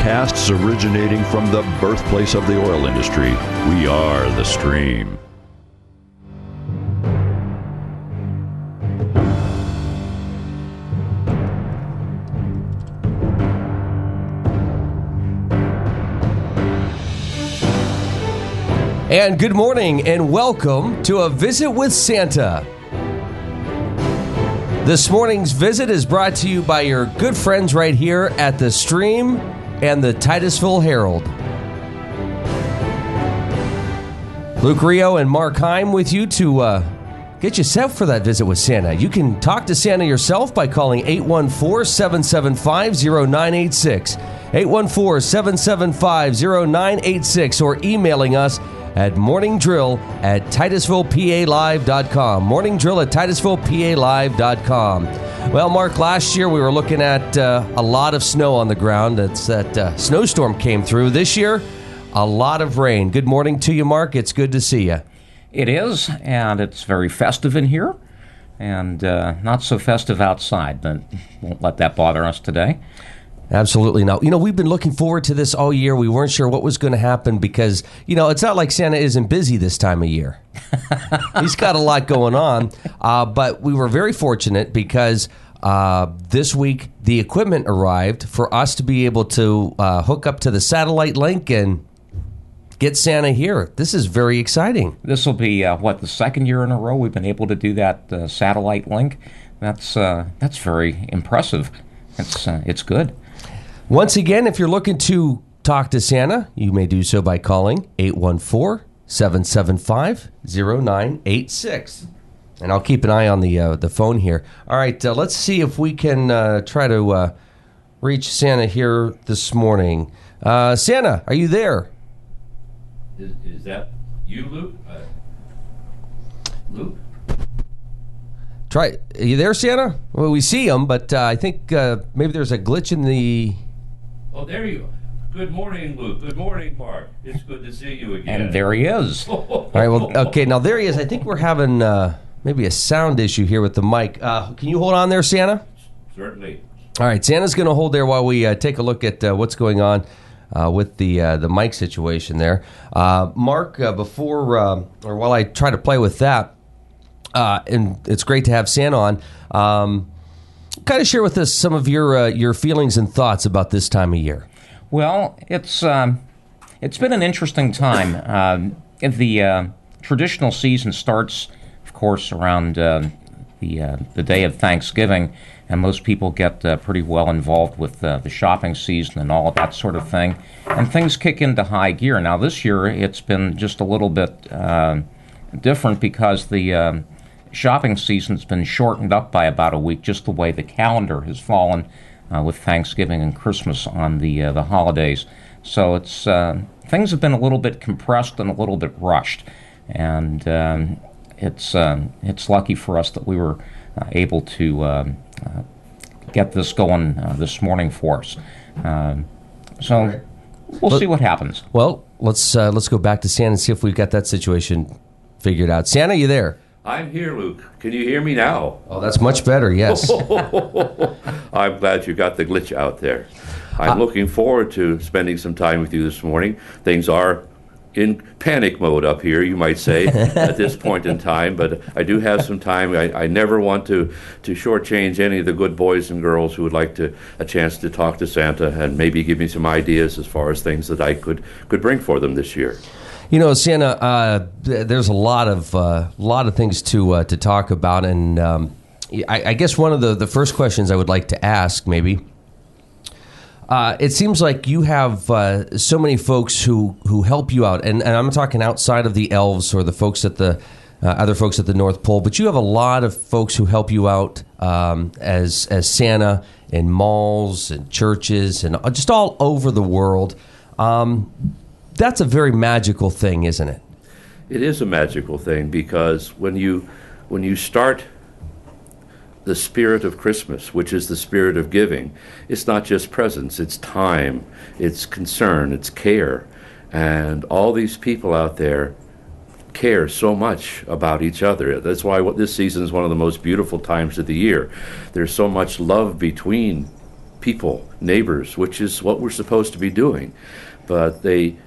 podcasts originating from the birthplace of the oil industry. We are The Stream. And good morning and welcome to A Visit with Santa. This morning's visit is brought to you by your good friends right here at The Stream and the Titusville Herald. Luke Rio and Mark Heim with you to get you set for that visit with Santa. You can talk to Santa yourself by calling 814-775-0986, 814-775-0986, or emailing us at morningdrill@titusvillepalive.com. morningdrill@titusvillepalive.com. Well, Mark, last year we were looking at a lot of snow on the ground. It's that snowstorm came through. This year, a lot of rain. Good morning to you, Mark. It's good to see you. It is, and it's very festive in here, and not so festive outside, but won't let that bother us today. Absolutely not. You know, we've been looking forward to this all year. We weren't sure what was going to happen because, you know, it's not like Santa isn't busy this time of year. He's got a lot going on. But we were very fortunate because this week the equipment arrived for us to be able to hook up to the satellite link and get Santa here. This is very exciting. This will be, the second year in a row we've been able to do that satellite link. That's very impressive. It's good. Once again, if you're looking to talk to Santa, you may do so by calling 814-775-0986. And I'll keep an eye on the phone here. All right, let's see if we can try to reach Santa here this morning. Santa, are you there? Is that you, Luke? Luke? Are you there, Santa? Well, we see him, but I think maybe there's a glitch in the... Oh, there you are. Good morning, Luke. Good morning, Mark. It's good to see you again. And there he is. All right, well, okay, now there he is. I think we're having maybe a sound issue here with the mic. Can you hold on there, Santa? Certainly. All right, Santa's going to hold there while we take a look at what's going on with the mic situation there. Mark, while I try to play with that, and it's great to have Santa on. Kind of share with us some of your feelings and thoughts about this time of year. Well, it's been an interesting time. The traditional season starts, of course, around the day of Thanksgiving, and most people get pretty well involved with the shopping season and all of that sort of thing, and things kick into high gear. Now, this year it's been just a little bit different because the shopping season's been shortened up by about a week, just the way the calendar has fallen with Thanksgiving and Christmas on the holidays. So it's things have been a little bit compressed and a little bit rushed, and it's lucky for us that we were able to get this going this morning for us. So we'll see what happens. Well, let's go back to Santa and see if we've got that situation figured out. Santa, you there? I'm here, Luke. Can you hear me now? Oh, that's much better, yes. I'm glad you got the glitch out there. I'm looking forward to spending some time with you this morning. Things are in panic mode up here, you might say, at this point in time, but I do have some time. I never want to shortchange any of the good boys and girls who would like a chance to talk to Santa and maybe give me some ideas as far as things that I could bring for them this year. You know, Santa, there's a lot of things to talk about, and I guess one of the first questions I would like to ask, maybe, it seems like you have so many folks who help you out, and I'm talking outside of the Elves or the folks at the other folks at the North Pole, but you have a lot of folks who help you out as Santa in malls and churches and just all over the world. That's a very magical thing, isn't it? It is a magical thing because when you start the spirit of Christmas, which is the spirit of giving, it's not just presents, it's time, it's concern, it's care. And all these people out there care so much about each other. That's why this season is one of the most beautiful times of the year. There's so much love between people, neighbors, which is what we're supposed to be doing. But they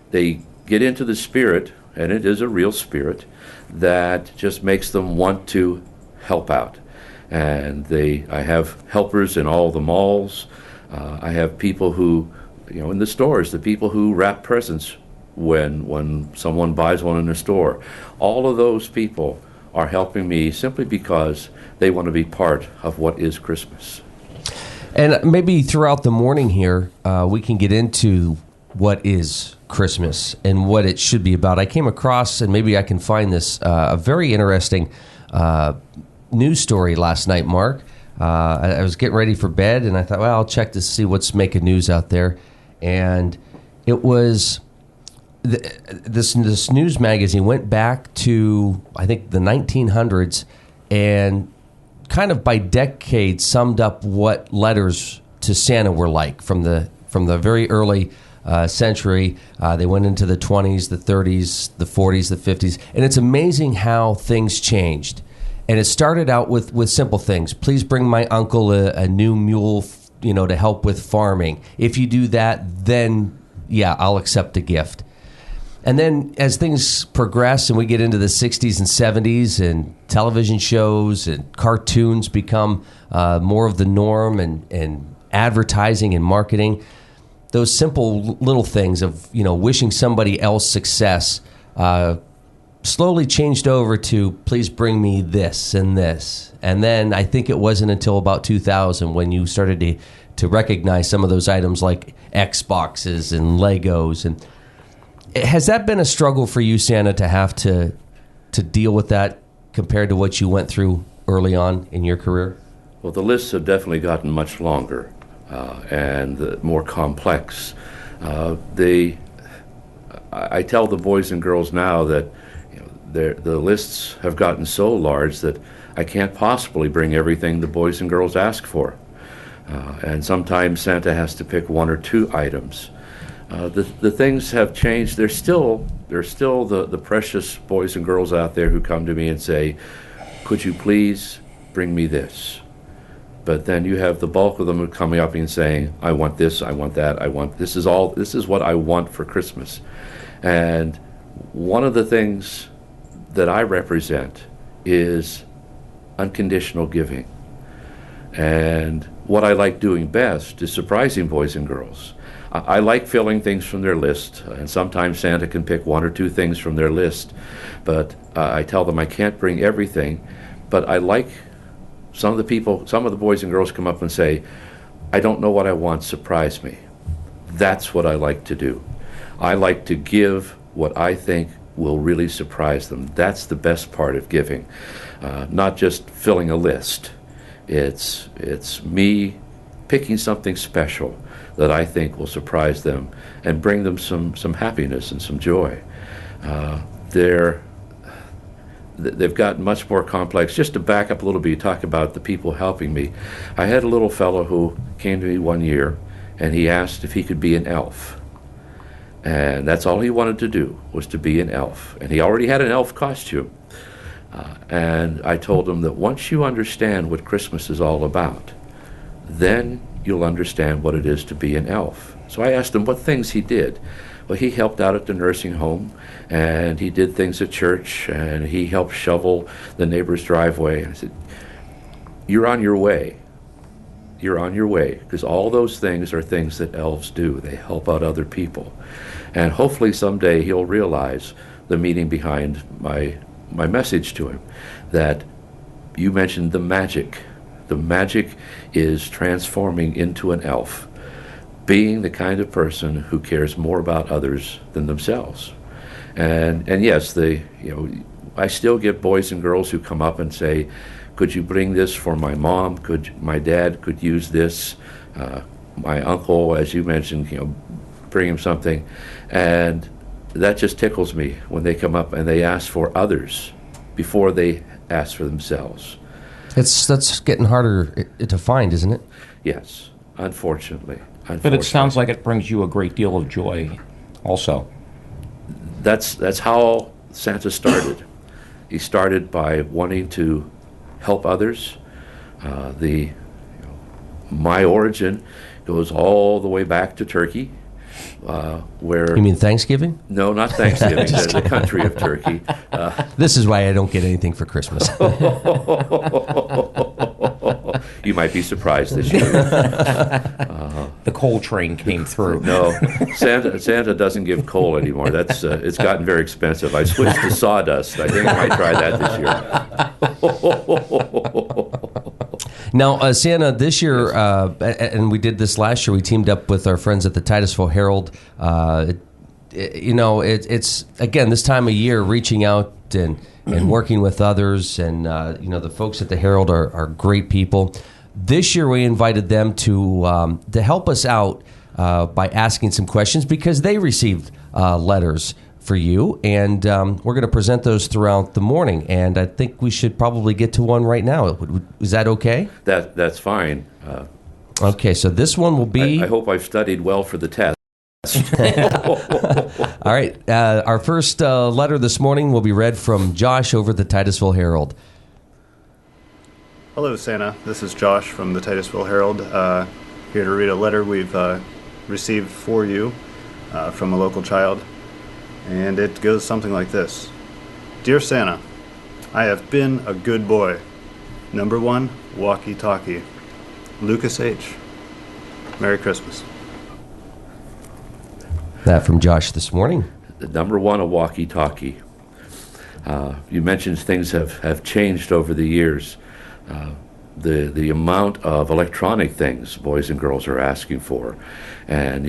get into the spirit, and it is a real spirit, that just makes them want to help out. And I have helpers in all the malls. I have people who, in the stores, the people who wrap presents when someone buys one in the store. All of those people are helping me simply because they want to be part of what is Christmas. And maybe throughout the morning here, we can get into what is Christmas and what it should be about. I came across, and maybe I can find this, a very interesting news story last night, Mark. I was getting ready for bed, and I thought, well, I'll check to see what's making news out there. And it was this news magazine went back to, I think, the 1900s, and kind of by decade summed up what letters to Santa were like from the very early century. They went into the 20s, the 30s, the 40s, the 50s, and it's amazing how things changed. And it started out with simple things. Please bring my uncle a new mule, to help with farming. If you do that, then yeah, I'll accept a gift. And then as things progress and we get into the 60s and 70s, and television shows and cartoons become more of the norm, and advertising and marketing, those simple little things of, wishing somebody else success slowly changed over to, please bring me this and this. And then I think it wasn't until about 2000 when you started to recognize some of those items like Xboxes and Legos. And has that been a struggle for you, Santa, to have to deal with that compared to what you went through early on in your career? Well, the lists have definitely gotten much longer and more complex. I tell the boys and girls now that the lists have gotten so large that I can't possibly bring everything the boys and girls ask for. And sometimes Santa has to pick one or two items. The things have changed. There's still the precious boys and girls out there who come to me and say, could you please bring me this? But then you have the bulk of them coming up and saying, I want this, I want that, this is what I want for Christmas. And one of the things that I represent is unconditional giving. And what I like doing best is surprising boys and girls. I like filling things from their list, and sometimes Santa can pick one or two things from their list, but I tell them I can't bring everything. But I like some of the boys and girls come up and say, I don't know what I want, surprise me. That's what I like to do. I like to give what I think will really surprise them. That's the best part of giving, not just filling a list. It's me picking something special that I think will surprise them and bring them some happiness and some joy. They've gotten much more complex. Just to back up a little bit, you talk about the people helping me. I had a little fellow who came to me one year, and he asked if he could be an elf. And that's all he wanted to do, was to be an elf. And he already had an elf costume. And I told him that once you understand what Christmas is all about, then you'll understand what it is to be an elf. So I asked him what things he did. Well, he helped out at the nursing home, and he did things at church, and he helped shovel the neighbor's driveway. And I said, you're on your way. You're on your way, because all those things are things that elves do. They help out other people. And hopefully someday he'll realize the meaning behind my message to him, that you mentioned the magic. The magic is transforming into an elf, being the kind of person who cares more about others than themselves. And yes, I still get boys and girls who come up and say, could you bring this for my mom? My dad could use this. My uncle, as you mentioned, bring him something. And that just tickles me when they come up and they ask for others before they ask for themselves. That's getting harder to find, isn't it? Yes, unfortunately. But it sounds like it brings you a great deal of joy also. That's how Santa started. He started by wanting to help others. my origin goes all the way back to Turkey, where... You mean Thanksgiving? No, not Thanksgiving, the country of Turkey. This is why I don't get anything for Christmas. You might be surprised this year. The coal train came through. No, Santa doesn't give coal anymore. That's it's gotten very expensive. I switched to sawdust. I think I might try that this year. Now, Santa, this year, and we did this last year, we teamed up with our friends at the Titusville Herald. It's, again, this time of year, reaching out and working with others. And, the folks at the Herald are great people. This year, we invited them to help us out by asking some questions because they received letters for you, and we're going to present those throughout the morning. And I think we should probably get to one right now. Is that okay? That's fine. Okay, so this one will be... I hope I've studied well for the test. All right, our first letter this morning will be read from Josh over at the Titusville Herald. Hello, Santa. This is Josh from the Titusville Herald, here to read a letter we've received for you from a local child. And it goes something like this. Dear Santa, I have been a good boy. Number 1, walkie-talkie. Lucas H. Merry Christmas. That from Josh this morning. Number 1, a walkie-talkie. You mentioned things have changed over the years. The amount of electronic things boys and girls are asking for. And,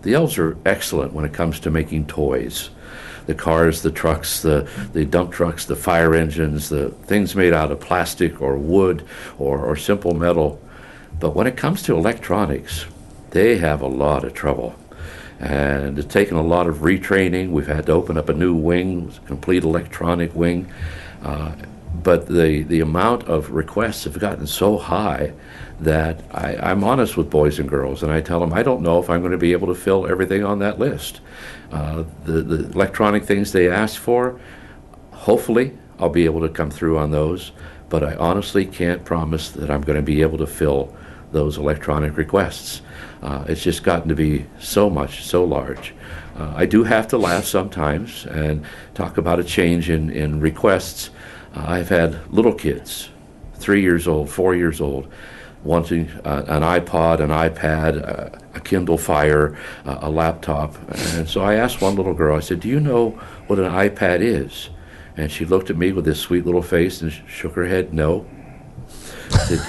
the elves are excellent when it comes to making toys. The cars, the trucks, the dump trucks, the fire engines, the things made out of plastic or wood or simple metal. But when it comes to electronics, they have a lot of trouble. And it's taken a lot of retraining. We've had to open up a new wing, complete electronic wing. But the amount of requests have gotten so high that I'm honest with boys and girls, and I tell them I don't know if I'm going to be able to fill everything on that list. The electronic things they ask for, hopefully I'll be able to come through on those, but I honestly can't promise that I'm going to be able to fill those electronic requests. It's just gotten to be so large. I do have to laugh sometimes and talk about a change in requests. I've had little kids, 3 years old, 4 years old, wanting an iPod, an iPad, a Kindle Fire, a laptop. And so I asked one little girl, I said, do you know what an iPad is? And she looked at me with this sweet little face and shook her head, no. I said,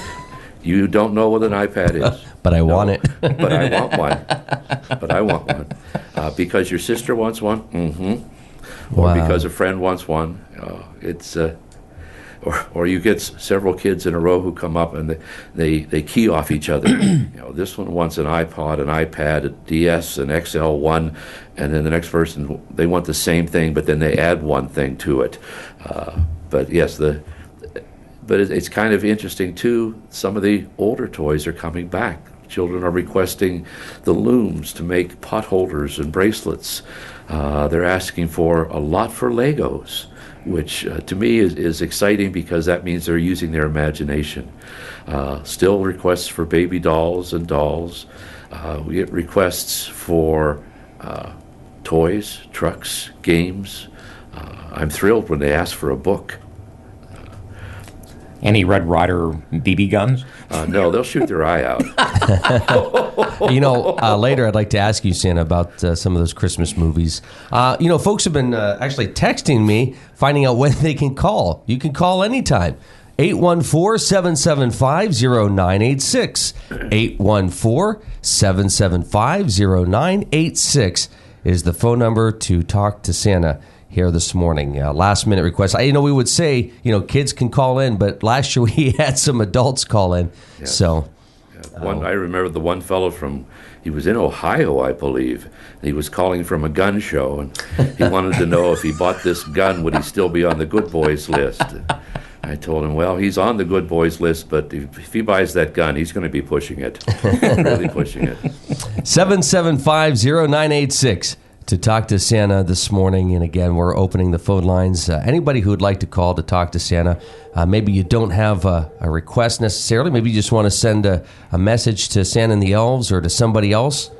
you don't know what an iPad is? But I want it. But I want one. Because your sister wants one? Mm-hmm. Or Wow. because a friend wants one. Or you get several kids in a row who come up and they key off each other. This one wants an iPod, an iPad, a DS, an XL1, and then the next person, they want the same thing, but then they add one thing to it. But yes, it's kind of interesting too. Some of the older toys are coming back. Children are requesting the looms to make pot holders and bracelets. They're asking for a lot for Legos, which to me is exciting because that means they're using their imagination. Still requests for baby dolls and dolls. We get requests for toys, trucks, games. I'm thrilled when they ask for a book. Any Red Ryder BB guns? No, they'll shoot their eye out. Later I'd like to ask you, Santa, about some of those Christmas movies. Folks have been actually texting me, finding out when they can call. You can call anytime. 814-775-0986. 814-775-0986 is the phone number to talk to Santa here this morning. Last minute requests. We would say, kids can call in, but last year we had some adults call in. Yes. So, I remember the one fellow he was in Ohio, I believe. He was calling from a gun show, and he wanted to know if he bought this gun, would he still be on the good boys list? I told him, well, he's on the good boys list, but if he buys that gun, he's going to be pushing it, really pushing it. 775-0986. to talk to Santa this morning. And again, we're opening the phone lines. Anybody who would like to call to talk to Santa, maybe you don't have a request necessarily. Maybe you just want to send a message to Santa and the Elves or to somebody else.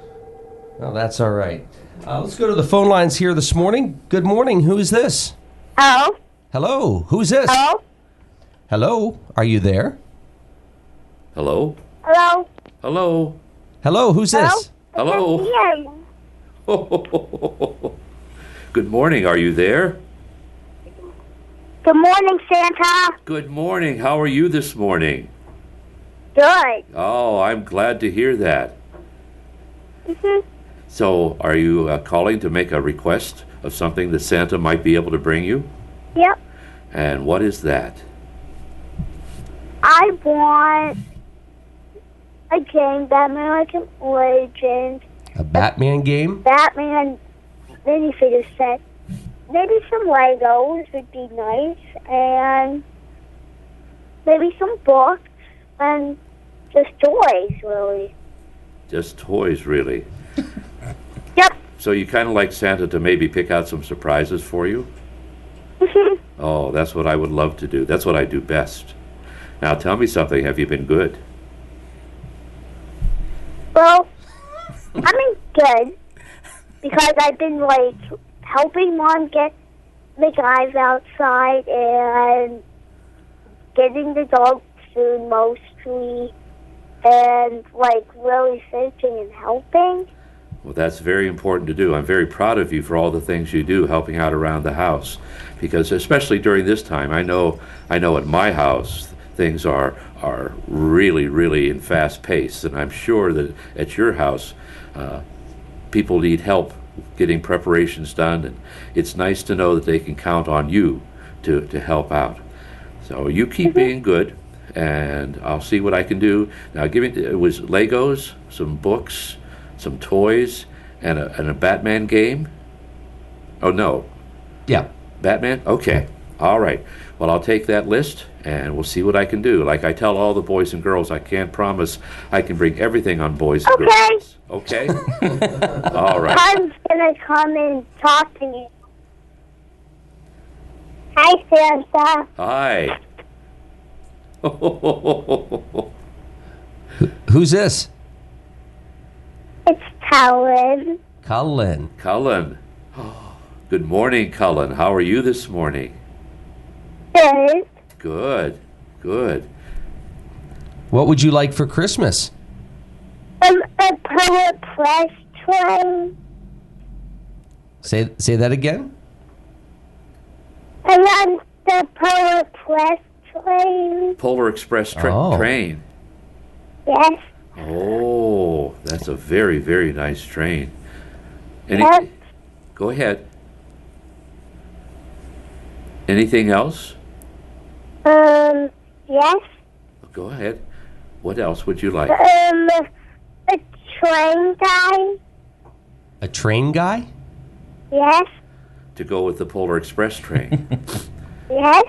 Well, that's all right. Let's go to the phone lines here this morning. Good morning. Who is this? Hello? Hello. Who's this? Hello? Hello. Are you there? Hello? Hello? Hello? Hello. Who's this? Hello? Yeah. Good morning. Are you there? Good morning, Santa. Good morning. How are you this morning? Good. Oh, I'm glad to hear that. Mm-hmm. So, are you calling to make a request of something that Santa might be able to bring you? Yep. And what is that? I want a game, Batman Arkham Origins, A Batman game? Batman minifigure set. Maybe some Legos would be nice, and maybe some books, and just toys, really. Just toys, really. Yep. So you kind of like Santa to maybe pick out some surprises for you? Oh, that's what I would love to do. That's what I do best. Now tell me something. Have you been good? Well, I mean, good, because I've been, helping Mom get the guys outside and getting the dog food mostly, and, really searching and helping. Well, that's very important to do. I'm very proud of you for all the things you do, helping out around the house. Because especially during this time, I know at my house things are really, really in fast pace, and I'm sure that at your house people need help getting preparations done, and it's nice to know that they can count on you to help out. So you keep being good, and I'll see what I can do. Now, it was Legos, some books, some toys, and a Batman game. Oh no, Yeah. Batman? Okay. All right. Well, I'll take that list and we'll see what I can do. Like I tell all the boys and girls, I can't promise I can bring everything on boys and girls. Okay? All right. I'm going to come and talk to you. Hi, Santa. Hi. Who's this? It's Talon. Cullen. Cullen. Good morning, Cullen. How are you this morning? Good. Good. Good. What would you like for Christmas? A power press train. Say that again? I want the power press train. Polar Express Oh. train. Yes. Oh, that's a very, very nice train. Yes. Go ahead. Anything else? Yes. Go ahead. What else would you like? A train guy. A train guy? Yes. To go with the Polar Express train. Yes.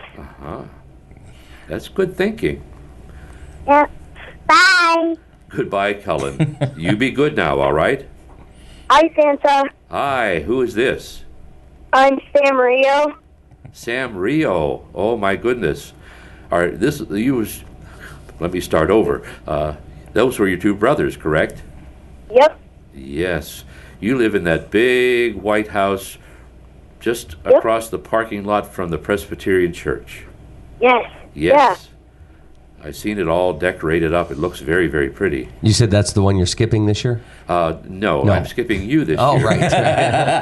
That's good thinking. Yep. Bye. Goodbye, Cullen. You be good now, all right? Hi, Santa. Hi, who is this? I'm Sam Rio. Sam Rio. Oh my goodness. Let me start over. Those were your two brothers, correct? Yep. Yes. You live in that big white house just across the parking lot from the Presbyterian Church. Yes. Yes. I've seen it all decorated up. It looks very, very pretty. You said that's the one you're skipping this year? No, I'm skipping you this Oh, year. right.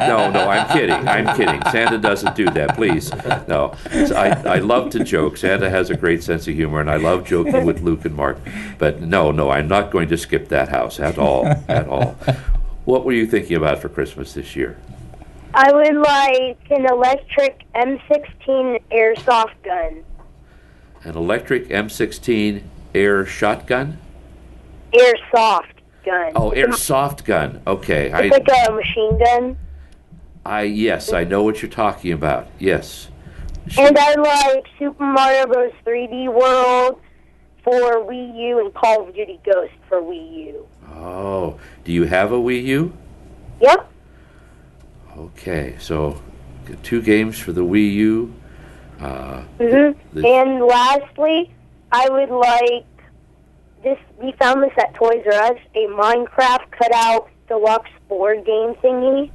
No, I'm kidding. Santa doesn't do that, please. No, I love to joke. Santa has a great sense of humor, and I love joking with Luke and Mark. But no, I'm not going to skip that house at all. What were you thinking about for Christmas this year? I would like an electric M16 airsoft gun. An electric M16 air shotgun? Airsoft gun. Oh, airsoft gun. Okay. It's like a machine gun. Yes, I know what you're talking about. Yes. And I like Super Mario Bros. 3D World for Wii U and Call of Duty Ghost for Wii U. Oh, do you have a Wii U? Yep. Okay, so 2 games for the Wii U. And lastly, I would like this. We found this at Toys R Us, a Minecraft cutout deluxe board game thingy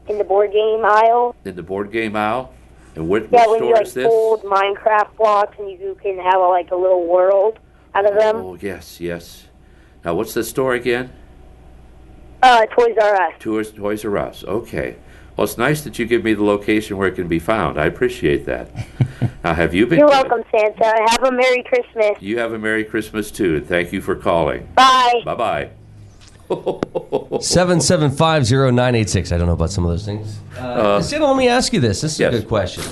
in the board game aisle. In the board game aisle? And what Yeah, when you store is this? fold Minecraft blocks and you can have a little world out of them. Oh, yes, yes. Now, what's the store again? Toys R Us. Toys R Us. Okay. Well, it's nice that you give me the location where it can be found. I appreciate that. Now, have you been? You're welcome, Santa. Have a Merry Christmas. You have a Merry Christmas, too, and thank you for calling. Bye. Bye-bye. 7750986. I don't know about some of those things. Santa, let me ask you this. This is Yes. a good question.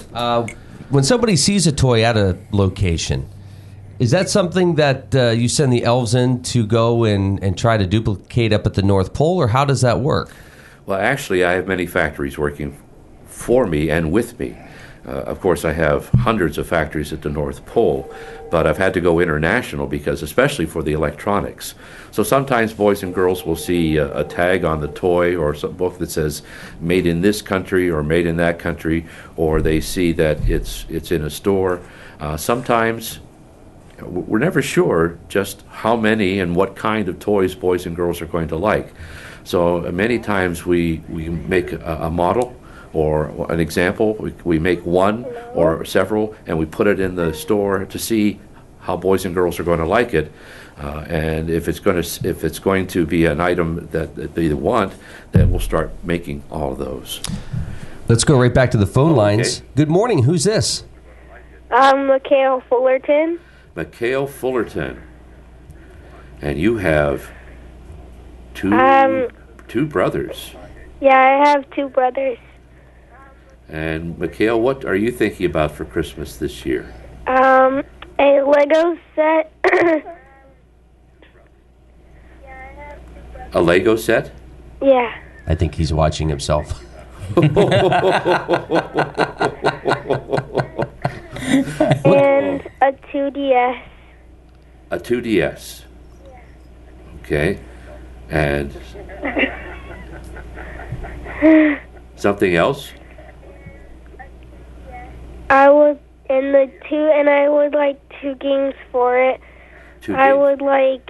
When somebody sees a toy at a location, is that something that you send the elves in to go and try to duplicate up at the North Pole, or how does that work? Well, actually, I have many factories working for me and with me. Of course, I have hundreds of factories at the North Pole, but I've had to go international because, especially for the electronics. So sometimes boys and girls will see a tag on the toy or some book that says "made in this country" or "made in that country," or they see that it's in a store. Sometimes we're never sure just how many and what kind of toys boys and girls are going to like. So many times we make a model or an example. We make one or several, and we put it in the store to see how boys and girls are going to like it. And if it's going to be an item that they want, then we'll start making all of those. Let's go right back to the phone lines. Good morning. Who's this? I'm Mikhail Fullerton. Mikhail Fullerton. And you have two brothers. Yeah, I have 2 brothers. And Mikhail, what are you thinking about for Christmas this year? A Lego set. A Lego set? Yeah. I think he's watching himself. And a 2DS. A 2DS. Okay. And something else? I would like 2 games for it. 2 I games? would like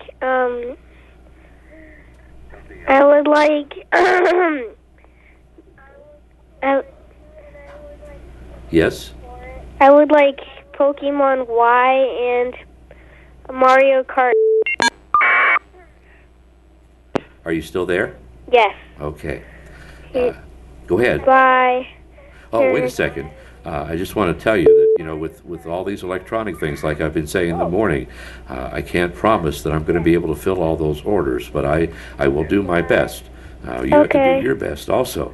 Yes? I would like Pokemon Y and Mario Kart. Are you still there? Yes. Okay. Go ahead. Bye. Oh, wait a second. I just want to tell you that, with all these electronic things, like I've been saying in the morning, I can't promise that I'm going to be able to fill all those orders, but I will do my best. You have to do your best also,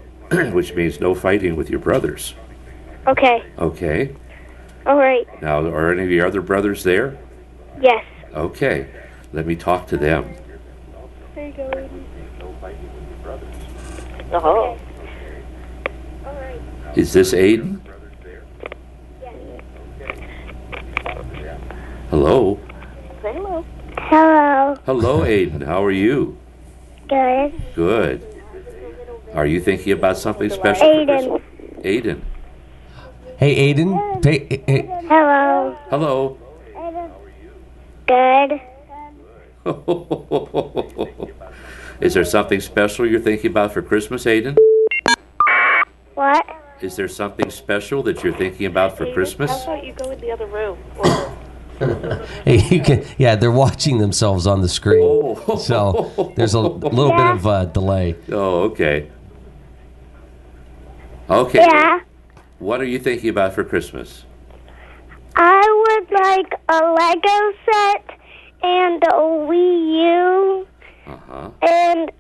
which means no fighting with your brothers. Okay. Okay. All right. Now, are any of your other brothers there? Yes. Okay. Let me talk to them. There you go. Oh. All right. Is this Aiden? Hello? Hello. Hello. Hello, Aiden. How are you? Good. Good. Are you thinking about something special Aiden. for Christmas? Aiden. Hey, Aiden. Hello. Hello. Good. Is there something special you're thinking about for Christmas, Aiden? What? Is there something special that you're thinking about for Christmas? How about you go in the other room? Yeah, they're watching themselves on the screen. Oh. So there's a little bit of a delay. Oh, okay. Okay. Yeah. What are you thinking about for Christmas? I would like a Lego set and a Wii U Uh-huh. and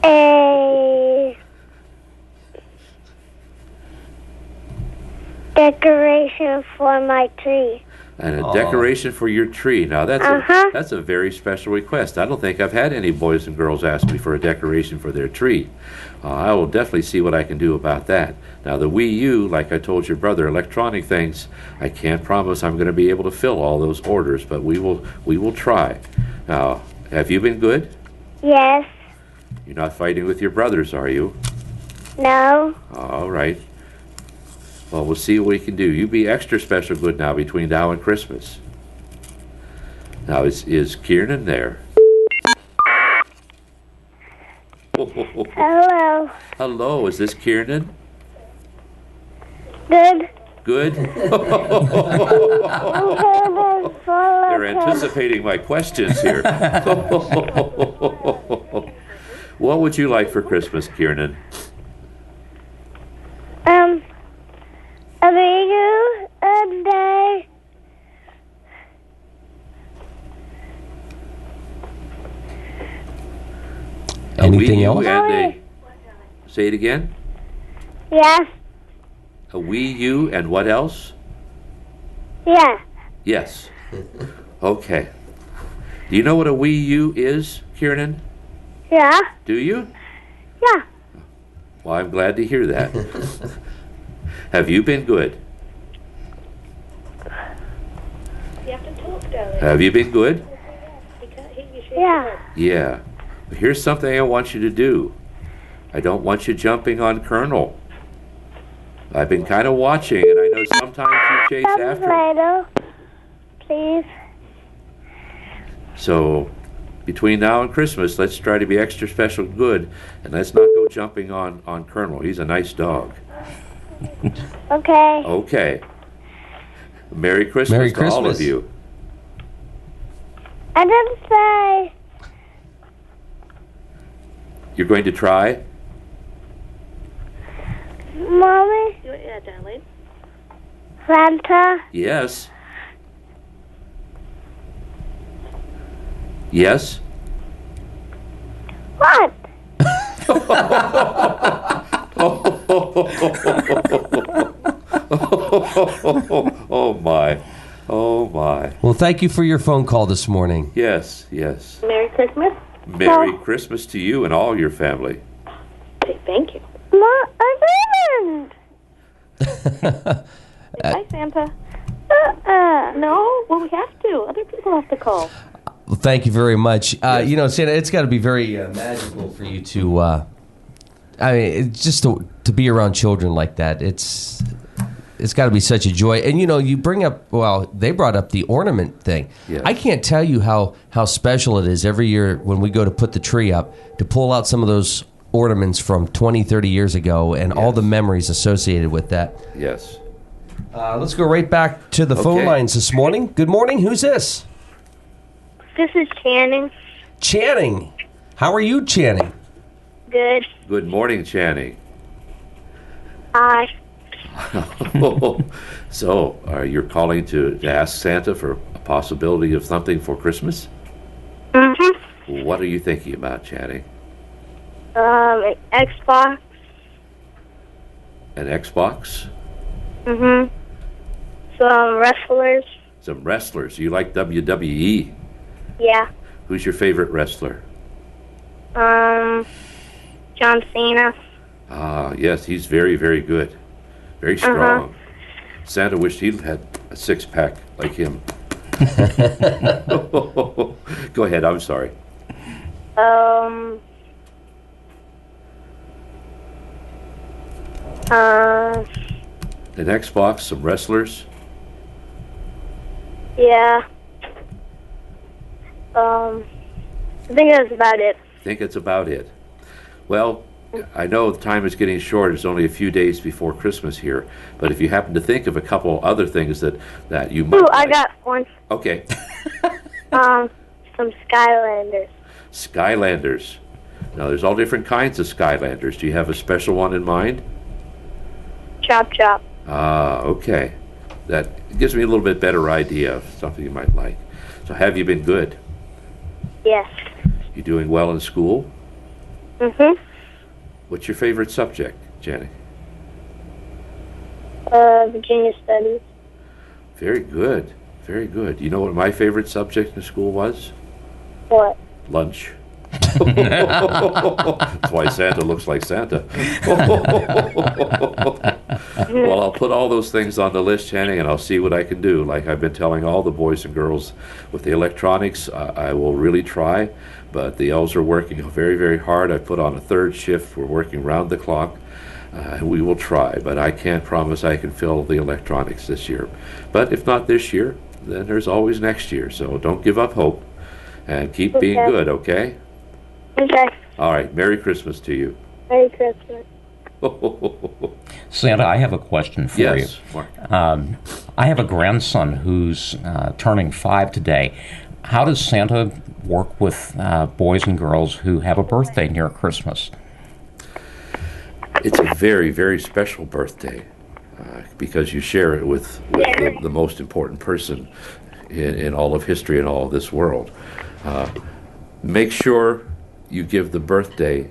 a decoration for my tree. And a decoration for your tree. Now, that's a very special request. I don't think I've had any boys and girls ask me for a decoration for their tree. I will definitely see what I can do about that. Now, the Wii U, like I told your brother, electronic things, I can't promise I'm going to be able to fill all those orders, but we will try. Now, have you been good? Yes. You're not fighting with your brothers, are you? No. All right. Well, we'll see what we can do. You be extra special good now between now and Christmas. Now, is Kieran there? Hello. Hello, is this Kieran? Good. Good? They're anticipating my questions here. What would you like for Christmas, Kieran? A video a day. Anything Wii U else? and say it again? Yes. A Wii U and what else? Yeah. Yes. Okay. Do you know what a Wii U is, Kieran? Yeah. Do you? Yeah. Well, I'm glad to hear that. Have you been good? You have to talk, darling. Have you been good? He can't hear you. Yeah. Yeah. Here's something I want you to do. I don't want you jumping on Colonel. I've been kind of watching, and I know sometimes you chase after him. Later, please. So, between now and Christmas, let's try to be extra special good, and let's not go jumping on Colonel. He's a nice dog. Okay. Okay. Merry Christmas Merry to all of Christmas. you. I didn't say. You're going to try? Mommy, Yeah, darling. Santa, Yes. Yes? what? Oh my. Oh my. Well, thank you for your phone call this morning. Yes, yes. Merry Christmas. Merry Christmas to you and all your family. Okay, thank you. I didn't. Bye, Santa. Uh-uh. No, well, we have to. Other people have to call. Well, thank you very much. You know, Santa, it's got to be very magical for you to, I mean, it's just to be around children like that. It's got to be such a joy. And, you know, you bring up, well, they brought up the ornament thing. Yes. I can't tell you how special it is every year when we go to put the tree up to pull out some of those ornaments from 20, 30 years ago and all the memories associated with that. Yes. Let's go right back to the phone Okay. lines this morning. Good morning. Who's this? This is Channing. Channing. How are you, Channing? Good. Good morning, Channing. Hi. So, you're calling to ask Santa for a possibility of something for Christmas? Mm-hmm. What are you thinking about, Channing? An Xbox. An Xbox? Mm-hmm. Some wrestlers. Some wrestlers. You like WWE? Yeah. Who's your favorite wrestler? John Cena. Ah, yes, he's very, very good. Very strong. Santa wished he had a six-pack like him. Go ahead, I'm sorry. An Xbox, some wrestlers. Yeah. I think that's about it. I think it's about it. Well, I know the time is getting short. It's only a few days before Christmas here. But if you happen to think of a couple other things that you might Ooh, I like. got one. Okay. Some Skylanders. Skylanders. Now, there's all different kinds of Skylanders. Do you have a special one in mind? Chop Chop. Ah, okay. That gives me a little bit better idea of something you might like. So have you been good? Yes. You doing well in school? Mm-hmm. What's your favorite subject, Jenny? Virginia Studies. Very good. Very good. You know what my favorite subject in school was? What? Lunch. That's why Santa looks like Santa. Well, I'll put all those things on the list, Channing, and I'll see what I can do. Like I've been telling all the boys and girls with the electronics, I will really try, but the elves are working very, very hard. I put on a third shift. We're working round the clock. We will try, but I can't promise I can fill the electronics this year. But if not this year, then there's always next year. So don't give up hope, and keep being good, okay? Okay. All right. Merry Christmas to you. Merry Christmas. Santa, I have a question for you. Yes, Mark. I have a grandson who's turning 5 today. How does Santa work with boys and girls who have a birthday near Christmas? It's a very, very special birthday because you share it with the most important person in all of history and all of this world. Make sure you give the birthday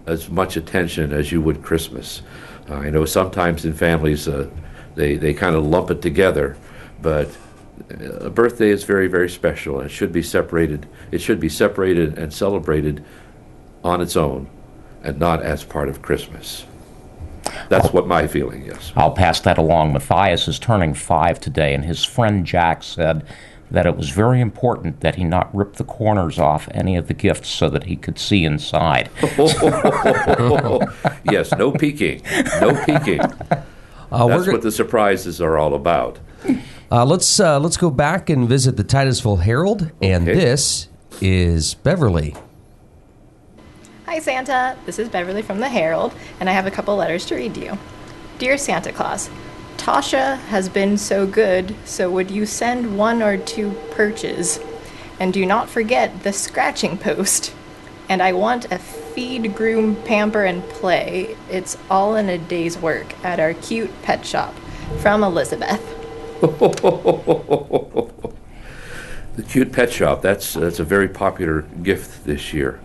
as much attention as you would Christmas. I know sometimes in families they kind of lump it together, but a birthday is very, very special, and it should be separated. It should be separated and celebrated on its own, and not as part of Christmas. That's what my feeling is. I'll pass that along. Matthias is turning 5 today, and his friend Jack said that it was very important that he not rip the corners off any of the gifts so that he could see inside. Yes, no peeking. No peeking. That's what the surprises are all about. Let's go back and visit the Titusville Herald, and Okay. this is Beverly. Hi, Santa. This is Beverly from the Herald, and I have a couple letters to read to you. Dear Santa Claus, Tasha has been so good, so would you send 1 or 2 perches? And do not forget the scratching post. And I want a feed, groom, pamper, and play. It's all in a day's work at our cute pet shop. From Elizabeth. The cute pet shop, that's a very popular gift this year.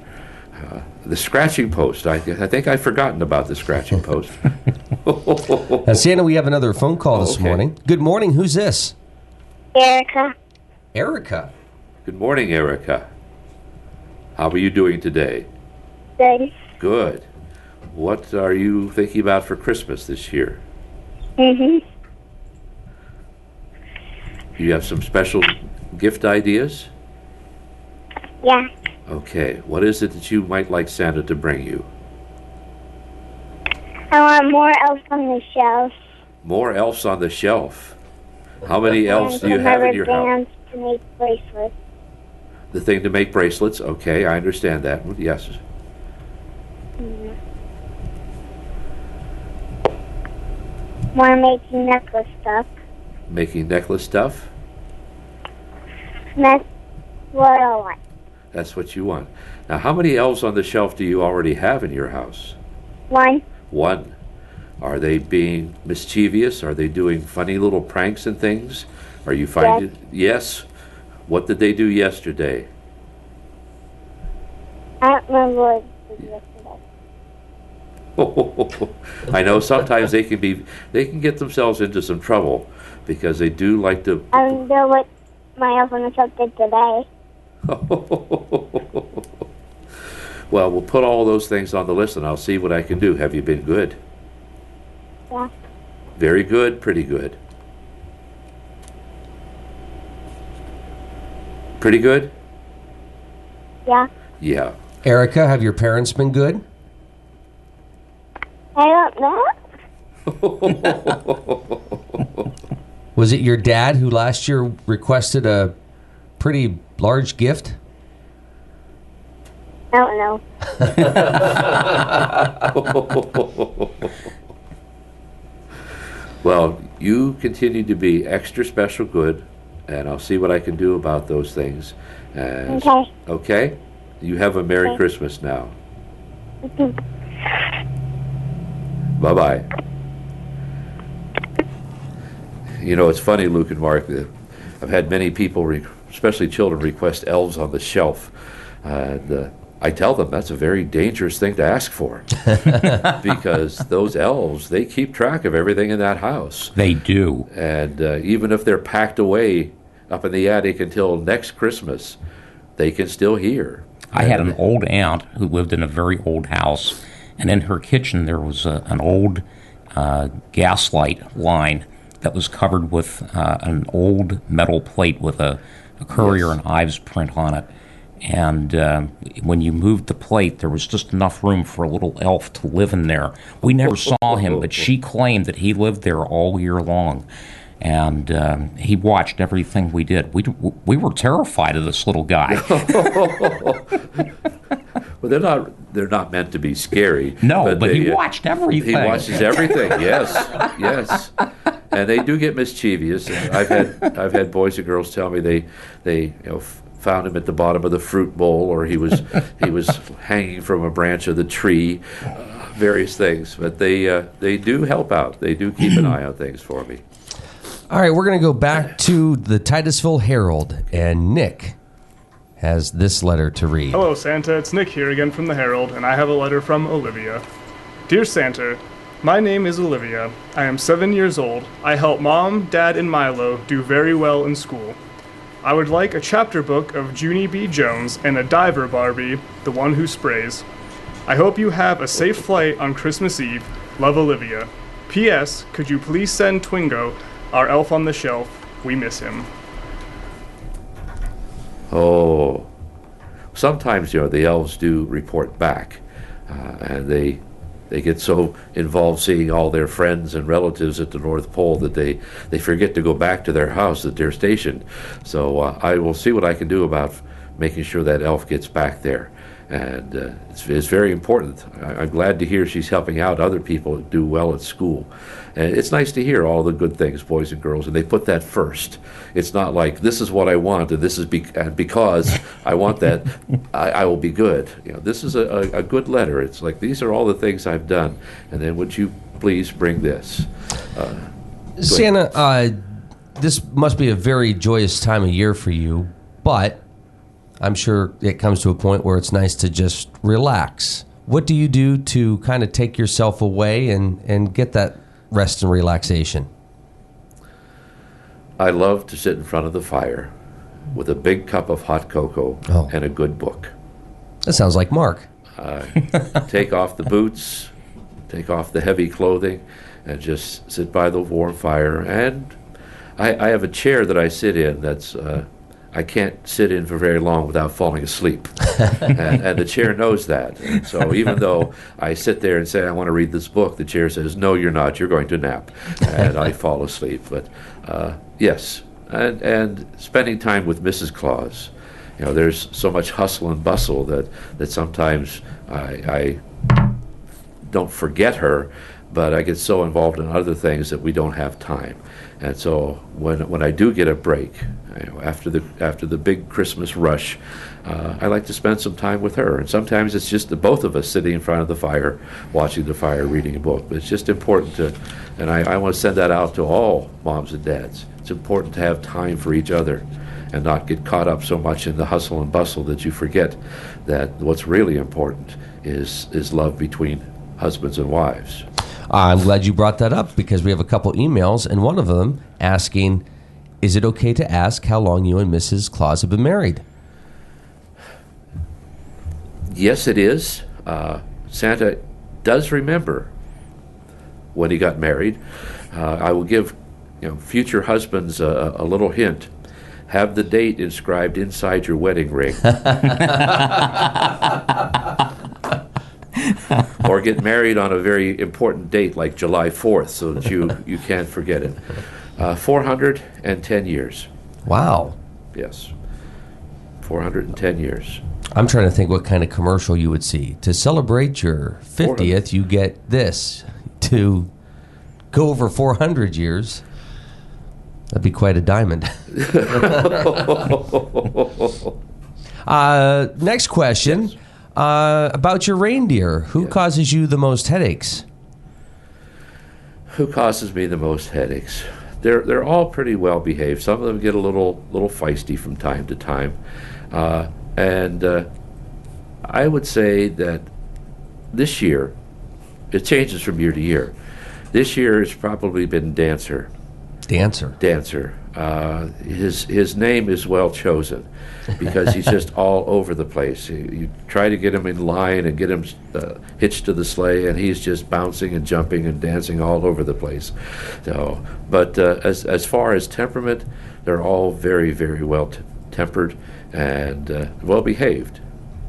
The scratching post, I think I've forgotten about the scratching post. Santa, we have another phone call this Okay. morning. Good morning. Who's this? Erica. Erica. Good morning, Erica. How are you doing today? Good. Good. What are you thinking about for Christmas this year? Mm-hmm. Do you have some special gift ideas? Yeah. Okay. What is it that you might like Santa to bring you? I want more elves on the shelf. More elves on the shelf. How many elves do you have in your house? Bands to make bracelets. The thing to make bracelets. Okay, I understand that. Yes. More making necklace stuff. Making necklace stuff. That's what I want. That's what you want. Now, how many elves on the shelf do you already have in your house? 1. 1. Are they being mischievous? Are they doing funny little pranks and things? Are you finding... Yes. What did they do yesterday? I don't remember what it was yesterday. I know sometimes they can get themselves into some trouble because they do like to... I don't know what my elf on the shelf did today. Well, we'll put all those things on the list and I'll see what I can do. Have you been good? Yeah. Very good, pretty good. Pretty good? Yeah. Yeah. Erica, have your parents been good? I don't know. Was it your dad who last year requested a pretty large gift? I don't know. Well, you continue to be extra special good, and I'll see what I can do about those things. And, Okay. Okay? You have a Merry Christmas now. Bye-bye. You know, it's funny, Luke and Mark, that I've had many people, especially children, request elves on the shelf. And I tell them that's a very dangerous thing to ask for because those elves, they keep track of everything in that house. They do. And even if they're packed away up in the attic until next Christmas, they can still hear. I had an old aunt who lived in a very old house, and in her kitchen there was an old gaslight line that was covered with an old metal plate with a Currier and Ives print on it. And when you moved the plate, there was just enough room for a little elf to live in there. We never saw him, but she claimed that he lived there all year long. And he watched everything we did. We were terrified of this little guy. Well, they're not meant to be scary. No, but he watched everything. He watches everything. Yes. And they do get mischievous. And I've had boys and girls tell me they found him at the bottom of the fruit bowl, or he was hanging from a branch of the tree, various things. But they do help out. They do keep an eye on things for me. All right, we're going to go back to the Titusville Herald, and Nick has this letter to read. Hello, Santa. It's Nick here again from the Herald, and I have a letter from Olivia. Dear Santa, my name is Olivia. I am 7 years old. I help Mom, Dad, and Milo do very well in school. I would like a chapter book of Junie B. Jones and a diver Barbie, the one who sprays. I hope you have a safe flight on Christmas Eve. Love, Olivia. P.S. Could you please send Twingo, our elf on the shelf? We miss him. Oh, sometimes the elves do report back, and they get so involved seeing all their friends and relatives at the North Pole that they forget to go back to their house at their station. So I will see what I can do about making sure that elf gets back there. And it's very important. I'm glad to hear she's helping out other people do well at school. And it's nice to hear all the good things, boys and girls, and they put that first. It's not like, this is what I want, and this is because I want that, I will be good. This is a good letter. It's like, these are all the things I've done, and then would you please bring this? Santa, this must be a very joyous time of year for you, but I'm sure it comes to a point where it's nice to just relax. What do you do to kind of take yourself away and get that rest and relaxation? I love to sit in front of the fire with a big cup of hot cocoa and a good book. That sounds like Mark. Take off the boots, take off the heavy clothing, and just sit by the warm fire. And I have a chair that I sit in that's... I can't sit in for very long without falling asleep. and the chair knows that. And so even though I sit there and say, I want to read this book, the chair says, no, you're not. You're going to nap. And I fall asleep. But yes, and spending time with Mrs. Claus. There's so much hustle and bustle that sometimes I don't forget her, but I get so involved in other things that we don't have time. And so when I do get a break, after the big Christmas rush, I like to spend some time with her. And sometimes it's just the both of us sitting in front of the fire, watching the fire, reading a book. But it's just important to, and I want to send that out to all moms and dads. It's important to have time for each other and not get caught up so much in the hustle and bustle that you forget that what's really important is love between husbands and wives. I'm glad you brought that up because we have a couple emails, and one of them asking, is it okay to ask how long you and Mrs. Claus have been married? Yes, it is. Santa does remember when he got married. I will give future husbands a little hint. Have the date inscribed inside your wedding ring. Or get married on a very important date like July 4th so that you can't forget it. 410 years. Wow. Yes. 410 years. I'm trying to think what kind of commercial you would see. To celebrate your 50th, you get this. To go over 400 years, that'd be quite a diamond. Next question. Yes. About your reindeer. Who causes you the most headaches? Who causes me the most headaches? They're all pretty well behaved. Some of them get a little feisty from time to time, and I would say that this year, it changes from year to year. This year it's probably been Dancer. Dancer. His name is well chosen because he's just all over the place. You try to get him in line and get him hitched to the sleigh, and he's just bouncing and jumping and dancing all over the place. So, but as far as temperament, they're all very, very well tempered and well behaved.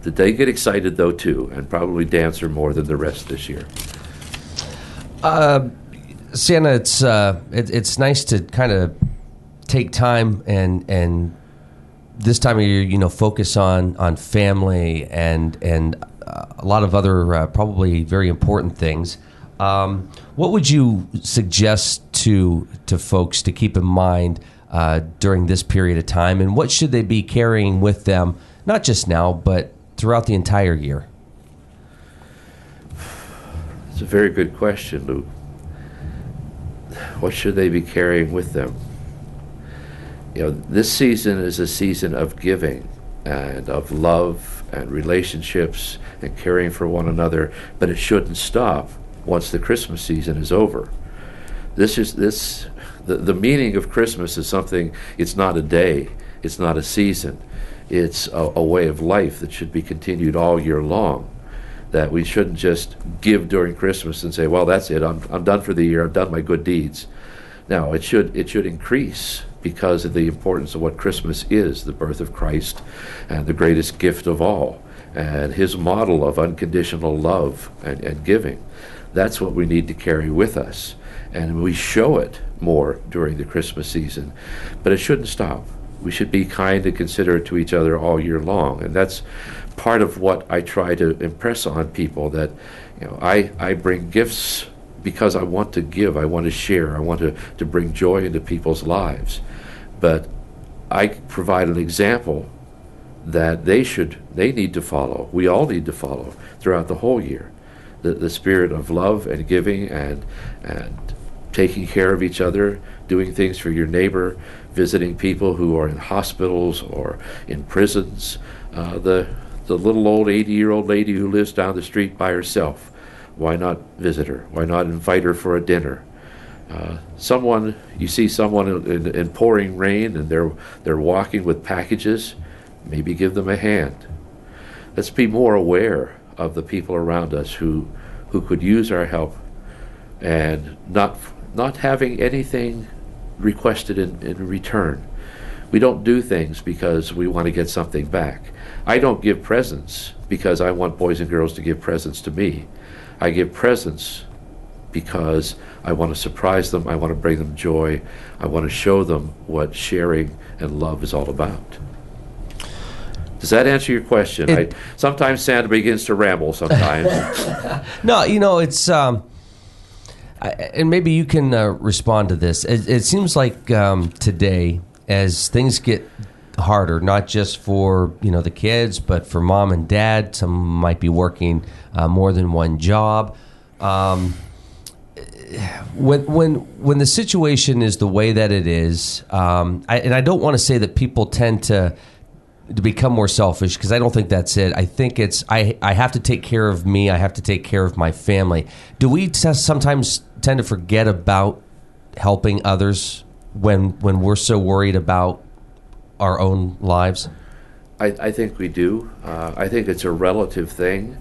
They get excited though too, and probably Dancer more than the rest this year. Santa, it's nice to kind of take time and this time of year, focus on family and a lot of other probably very important things. What would you suggest to folks to keep in mind during this period of time, and what should they be carrying with them, not just now, but throughout the entire year? It's a very good question, Lou. What should they be carrying with them? This season is a season of giving and of love and relationships and caring for one another, but it shouldn't stop once the Christmas season is over. The meaning of Christmas is something. It's not a day, it's not a season, it's a way of life that should be continued all year long. That we shouldn't just give during Christmas and say, well, that's it, I'm done for the year, I've done my good deeds. No, it should increase because of the importance of what Christmas is, the birth of Christ and the greatest gift of all, and his model of unconditional love and giving. That's what we need to carry with us, and we show it more during the Christmas season, but it shouldn't stop. We should be kind and considerate to each other all year long, and that's part of what I try to impress on people, that I bring gifts because I want to give, I want to share, I want to bring joy into people's lives. But I provide an example that they need to follow. We all need to follow throughout the whole year. The spirit of love and giving and taking care of each other, doing things for your neighbor, visiting people who are in hospitals or in prisons. The little old 80-year-old lady who lives down the street by herself, why not visit her? Why not invite her for a dinner? You see someone in pouring rain and they're walking with packages, maybe give them a hand. Let's be more aware of the people around us who could use our help, and not having anything requested in return. We don't do things because we want to get something back. I don't give presents because I want boys and girls to give presents to me. I give presents because I want to surprise them, I want to bring them joy, I want to show them what sharing and love is all about. Does that answer your question? Sometimes Santa begins to ramble sometimes. No, it's... and maybe you can respond to this. It seems like today, as things get harder, not just for the kids, but for mom and dad. Some might be working more than one job. When the situation is the way that it is, and I don't want to say that people tend to become more selfish, because I don't think that's it. I think it's I have to take care of me. I have to take care of my family. Do we sometimes tend to forget about helping others when we're so worried about our own lives? I think we do. I think it's a relative thing.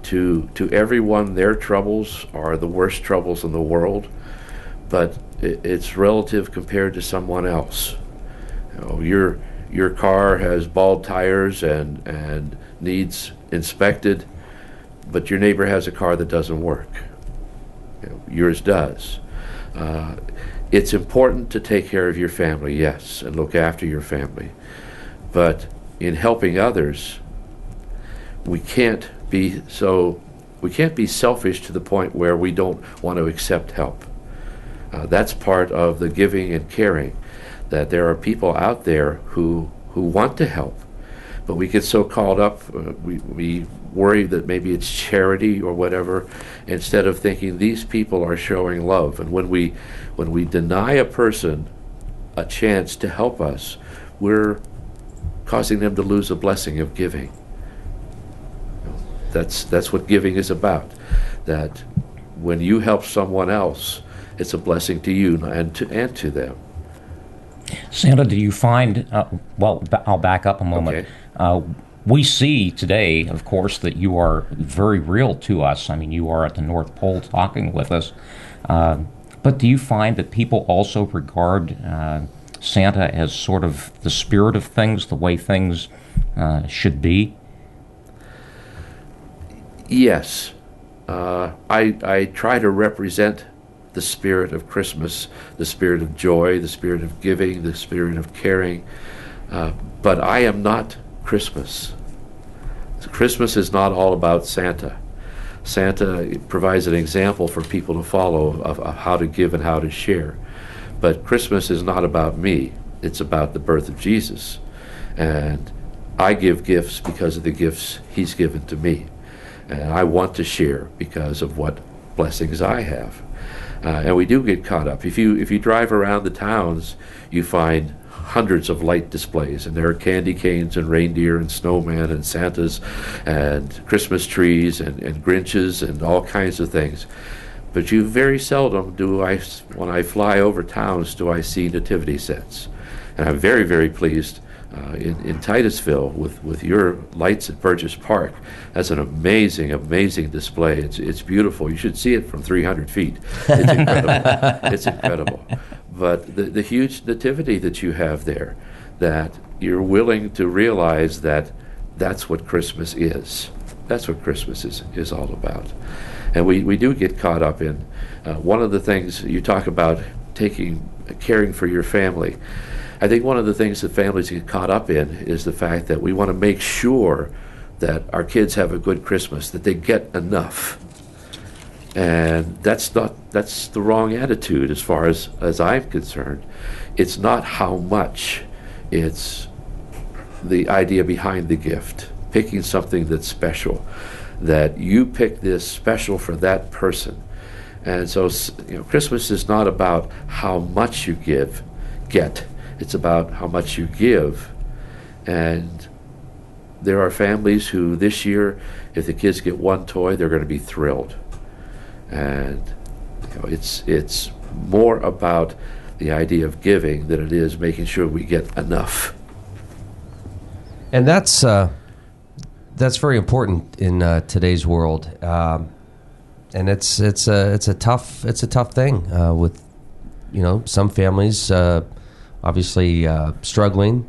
To everyone, their troubles are the worst troubles in the world, but it's relative compared to someone else. Your car has bald tires and needs inspected, but your neighbor has a car that doesn't work. Yours does. It's important to take care of your family, yes, and look after your family. But in helping others, we can't be selfish to the point where we don't want to accept help. That's part of the giving and caring, that there are people out there who want to help, but we get so caught up, we worry that maybe it's charity or whatever, instead of thinking these people are showing love. And when we deny a person a chance to help us, we're causing them to lose a blessing of giving. that's what giving is about. That when you help someone else, it's a blessing to you and to them. Santa, do you find, I'll back up a moment. Okay. We see today, of course, that you are very real to us. I mean, you are at the North Pole talking with us. But do you find that people also regard Santa as sort of the spirit of things, the way things should be? Yes. I try to represent the spirit of Christmas, the spirit of joy, the spirit of giving, the spirit of caring. But I am not Christmas. Christmas is not all about Santa. Santa provides an example for people to follow of how to give and how to share. But Christmas is not about me. It's about the birth of Jesus. And I give gifts because of the gifts he's given to me. And I want to share because of what blessings I have. And we do get caught up. If you drive around the towns, you find hundreds of light displays, and there are candy canes and reindeer and snowmen and Santas and Christmas trees and Grinches and all kinds of things. But you very seldom when I fly over towns, do I see nativity sets. And I'm very, very pleased in Titusville with your lights at Burgess Park. That's an amazing, amazing display. It's beautiful. You should see it from 300 feet. It's incredible. It's incredible. But the huge nativity that you have there, that you're willing to realize that that's what Christmas is. That's what Christmas is all about. And we do get caught up in one of the things you talk about, caring for your family. I think one of the things that families get caught up in is the fact that we want to make sure that our kids have a good Christmas, that they get enough. And that's the wrong attitude as far as I'm concerned. It's not how much, it's the idea behind the gift, picking something that's special, that you pick this special for that person. And so, Christmas is not about how much you get. It's about how much you give. And there are families who this year, if the kids get one toy, they're going to be thrilled. And it's more about the idea of giving than it is making sure we get enough. And that's very important in today's world. And it's a tough thing with some families obviously struggling,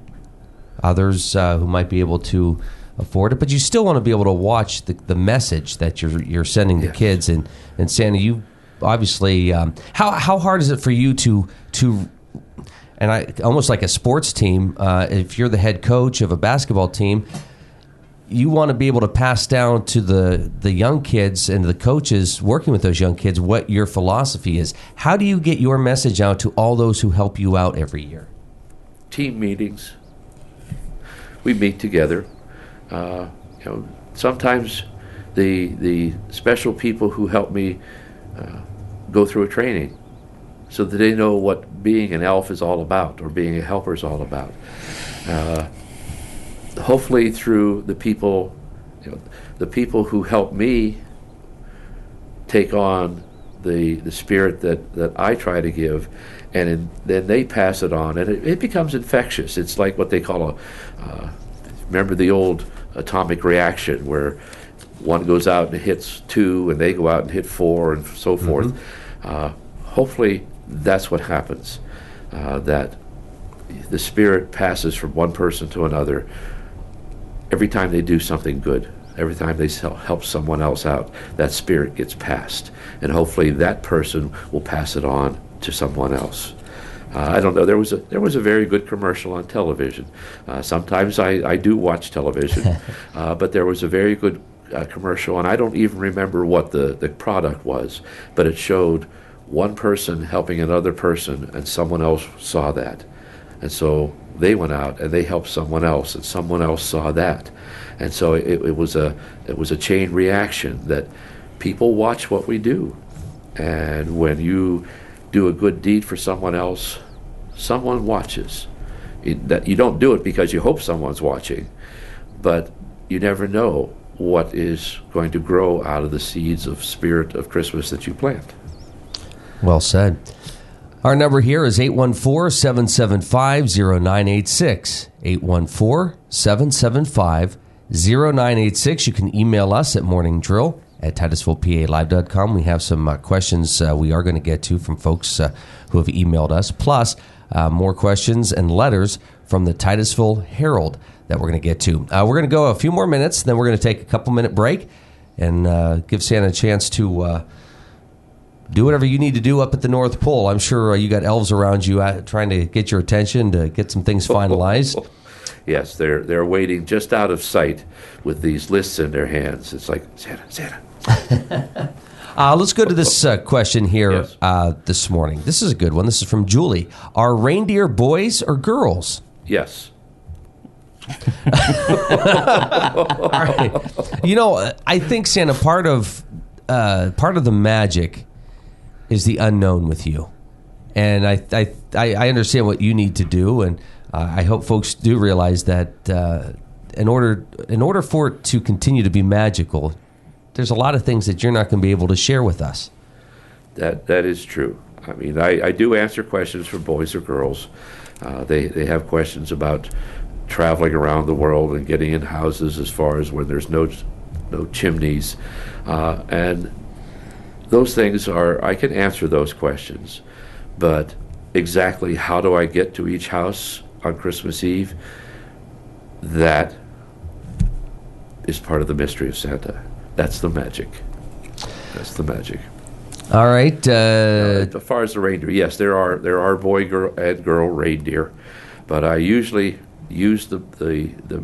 others who might be able to afford it, but you still want to be able to watch the message that you're sending the kids. And Santa, you obviously how hard is it for you to and almost like a sports team, if you're the head coach of a basketball team, you want to be able to pass down to the young kids and the coaches working with those young kids what your philosophy is. How do you get your message out to all those who help you out every year? Team meetings. We meet together. Sometimes the special people who help me go through a training so that they know what being an elf is all about or being a helper is all about. Hopefully through the people who help me take on the spirit that I try to give, and then they pass it on, and it becomes infectious. It's like what they call remember the old atomic reaction where one goes out and hits two, and they go out and hit four, and so forth. Hopefully that's what happens, that the spirit passes from one person to another. Every time they do something good, every time they help someone else out, that spirit gets passed. And hopefully that person will pass it on to someone else. I don't know, there was a very good commercial on television. Sometimes I do watch television, but there was a very good commercial, and I don't even remember what the product was, but it showed one person helping another person, and someone else saw that. And so they went out and they helped someone else, and someone else saw that. And so it was a chain reaction that people watch what we do. And when you do a good deed for someone else, someone watches. That you don't do it because you hope someone's watching, but you never know what is going to grow out of the seeds of spirit of Christmas that you plant. Well said. Our number here is 814-775-0986. 814-775-0986. You can email us at morningdrill@titusvillepalive.com. We have some questions we are going to get to from folks who have emailed us, plus more questions and letters from the Titusville Herald that we're going to get to. We're going to go a few more minutes, then we're going to take a couple-minute break and give Santa a chance to do whatever you need to do up at the North Pole. I'm sure you got elves around you trying to get your attention to get some things finalized. Yes, they're waiting just out of sight with these lists in their hands. It's like, Santa. Let's go to this question here this morning. This is a good one. This is from Julie. Are reindeer boys or girls? Yes. All right. You know, I think, Santa, part of the magic is the unknown with you, and I understand what you need to do, and I hope folks do realize that in order for it to continue to be magical, there's a lot of things that you're not going to be able to share with us. That is true. I mean, I do answer questions for boys or girls. They have questions about traveling around the world and getting in houses as far as where there's no chimneys, and those things I can answer those questions, but exactly how do I get to each house on Christmas Eve? That is part of the mystery of Santa. That's the magic. That's the magic. All right. As far as the reindeer, yes, there are boy, girl, and girl reindeer, but I usually use the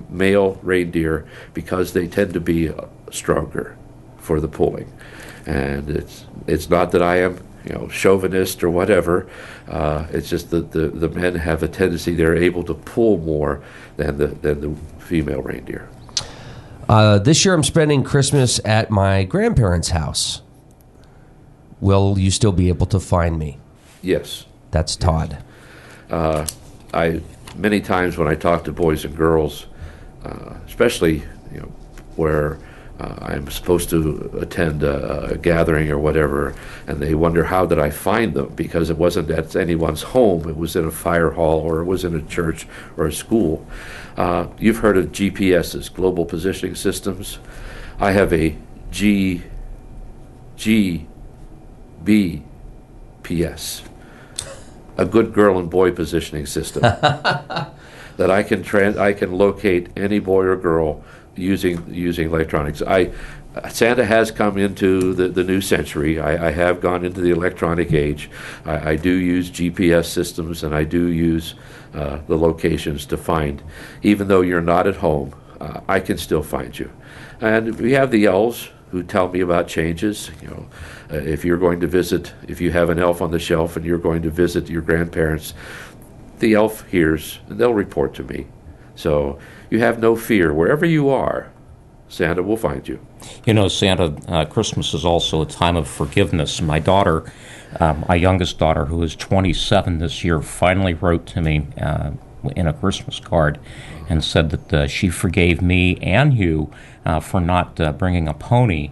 male reindeer because they tend to be stronger for the pulling. And it's not that I am, chauvinist or whatever. It's just that the men have a tendency; they're able to pull more than the female reindeer. This year, I'm spending Christmas at my grandparents' house. Will you still be able to find me? Yes. That's Todd. Many times when I talk to boys and girls, especially where I'm supposed to attend a gathering or whatever, and they wonder how did I find them, because it wasn't at anyone's home. It was in a fire hall, or it was in a church or a school. You've heard of GPSs, Global Positioning Systems. I have a GBPS, a good girl and boy positioning system that I can locate any boy or girl using electronics. Santa has come into the new century. I have gone into the electronic age. I do use GPS systems, and I do use the locations to find. Even though you're not at home, I can still find you. And we have the elves who tell me about changes. If you're going to visit, if you have an elf on the shelf and you're going to visit your grandparents, the elf hears and they'll report to me. So you have no fear. Wherever you are, Santa will find you. Santa, Christmas is also a time of forgiveness. My daughter, my youngest daughter, who is 27 this year, finally wrote to me in a Christmas card and said that she forgave me and you for not bringing a pony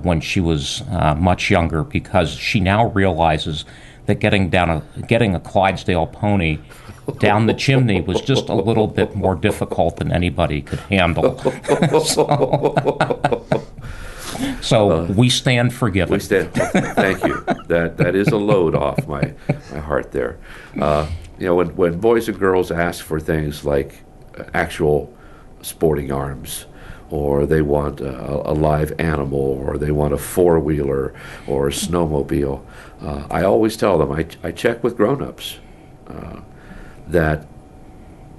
when she was much younger, because she now realizes that getting a Clydesdale pony down the chimney was just a little bit more difficult than anybody could handle. So we stand forgiven. Thank you. That is a load off my heart there. When boys and girls ask for things like actual sporting arms, or they want a live animal, or they want a four-wheeler or a snowmobile, I always tell them I check with grown-ups. That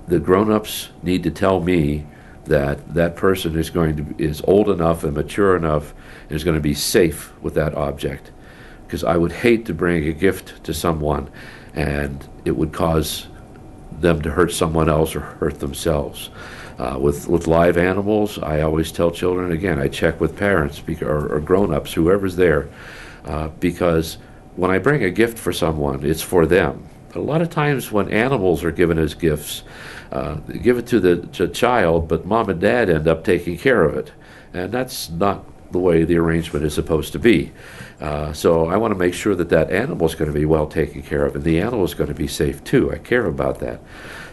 the grown-ups need to tell me that person is old enough and mature enough and is going to be safe with that object, because I would hate to bring a gift to someone and it would cause them to hurt someone else or hurt themselves. With live animals, I always tell children, again, I check with parents or grown-ups, whoever's there, because when I bring a gift for someone, it's for them. A lot of times when animals are given as gifts, they give it to the child, but mom and dad end up taking care of it. And that's not the way the arrangement is supposed to be. So I want to make sure that that animal is going to be well taken care of, and the animal is going to be safe too. I care about that.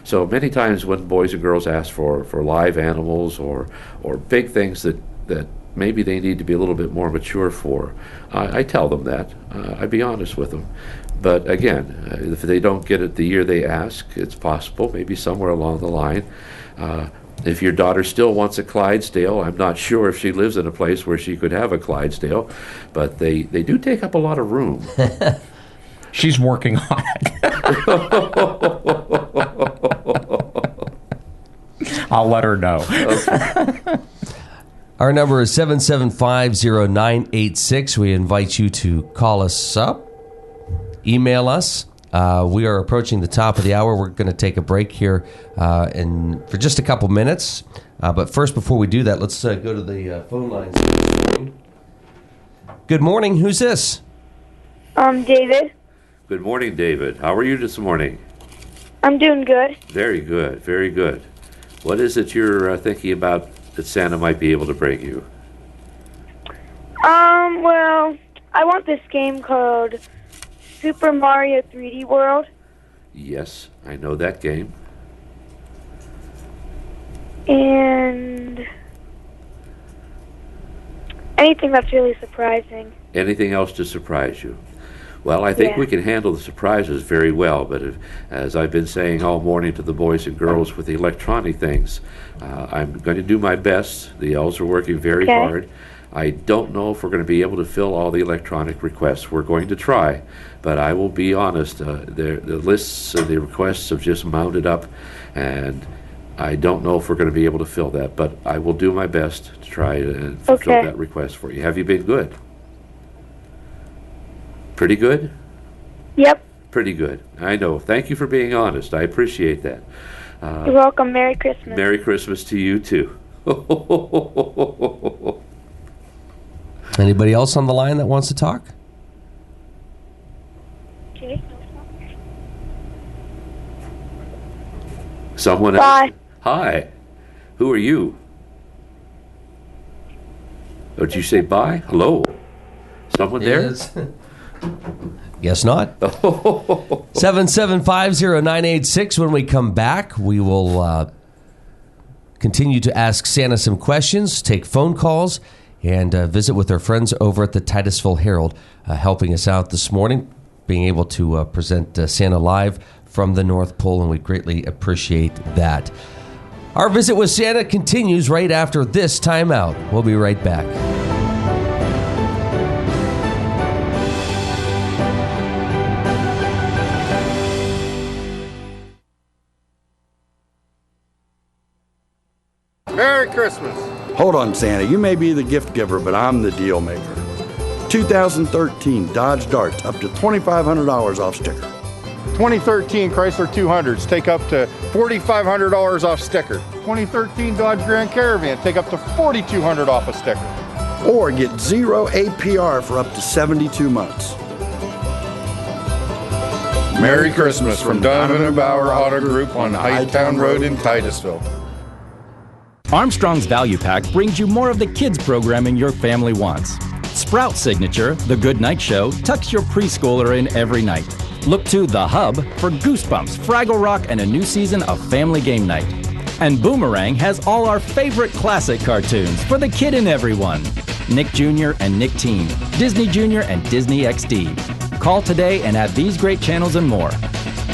So many times when boys and girls ask for live animals or big things that maybe they need to be a little bit more mature for, I tell them that. I be honest with them. But again, if they don't get it the year they ask, it's possible, maybe somewhere along the line. If your daughter still wants a Clydesdale, I'm not sure if she lives in a place where she could have a Clydesdale, but they do take up a lot of room. She's working on it. I'll let her know. Okay. Our number is 775-0986. We invite you to call us up, email us. We are approaching the top of the hour. We're going to take a break here for just a couple minutes. But first, before we do that, let's go to the phone lines. Good morning. Who's this? David. Good morning, David. How are you this morning? I'm doing good. Very good, very good. What is it you're thinking about that Santa might be able to bring you? Well, I want this game called Super Mario 3D World. Yes, I know that game. And anything that's really surprising. Anything else to surprise you? Well, I think we can handle the surprises very well, but as I've been saying all morning to the boys and girls with the electronic things, I'm going to do my best. The elves are working very hard. I don't know if we're going to be able to fill all the electronic requests. We're going to try, but I will be honest, the lists of the requests have just mounted up, and I don't know if we're going to be able to fill that, but I will do my best to try to fulfill that request for you. Have you been good? Pretty good? Yep. Pretty good. I know. Thank you for being honest. I appreciate that. You're welcome. Merry Christmas. Merry Christmas to you, too. Anybody else on the line that wants to talk? Someone Bye. else? Hi. Who are you? Oh, did you say bye? Hello. Someone there? Guess not. 775-0986. When we come back, we will continue to ask Santa some questions, take phone calls, and visit with our friends over at the Titusville Herald, helping us out this morning, being able to present Santa live from the North Pole, and we greatly appreciate that. Our visit with Santa continues right after this timeout. We'll be right back. Merry Christmas. Hold on, Santa. You may be the gift giver, but I'm the deal maker. 2013 Dodge Darts, up to $2,500 off sticker. 2013 Chrysler 200s, take up to $4,500 off sticker. 2013 Dodge Grand Caravan, take up to $4,200 off a sticker. Or get 0 APR for up to 72 months. Merry Christmas from Donovan & Bauer Auto Group on Hightown Road in Titusville. Armstrong's Value Pack brings you more of the kids programming your family wants. Sprout Signature, The Good Night Show, tucks your preschooler in every night. Look to The Hub for Goosebumps, Fraggle Rock, and a new season of Family Game Night. And Boomerang has all our favorite classic cartoons for the kid in everyone. Nick Jr. and Nick Teen, Disney Jr. and Disney XD. Call today and add these great channels and more.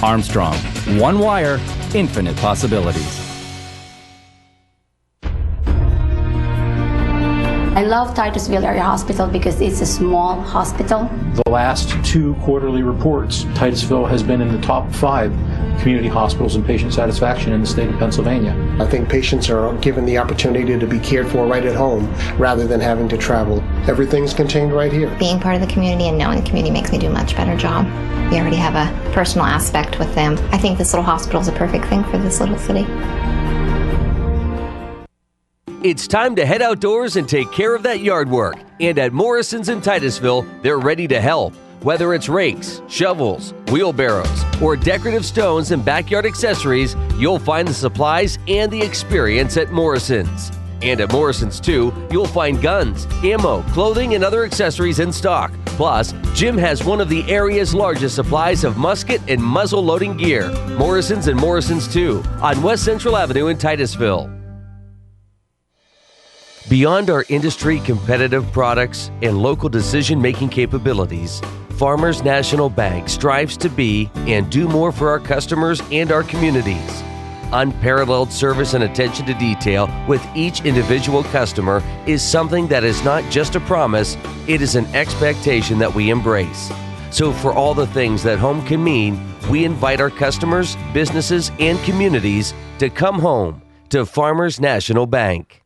Armstrong, one wire, infinite possibilities. I love Titusville Area Hospital because it's a small hospital. The last 2 quarterly reports, Titusville has been in the top 5 community hospitals and patient satisfaction in the state of Pennsylvania. I think patients are given the opportunity to be cared for right at home rather than having to travel. Everything's contained right here. Being part of the community and knowing the community makes me do a much better job. We already have a personal aspect with them. I think this little hospital is a perfect thing for this little city. It's time to head outdoors and take care of that yard work. And at Morrison's in Titusville, they're ready to help. Whether it's rakes, shovels, wheelbarrows, or decorative stones and backyard accessories, you'll find the supplies and the experience at Morrison's. And at Morrison's, too, you'll find guns, ammo, clothing, and other accessories in stock. Plus, Jim has one of the area's largest supplies of musket and muzzle loading gear. Morrison's and Morrison's, too, on West Central Avenue in Titusville. Beyond our industry competitive products and local decision-making capabilities, Farmers National Bank strives to be and do more for our customers and our communities. Unparalleled service and attention to detail with each individual customer is something that is not just a promise, it is an expectation that we embrace. So for all the things that home can mean, we invite our customers, businesses, and communities to come home to Farmers National Bank.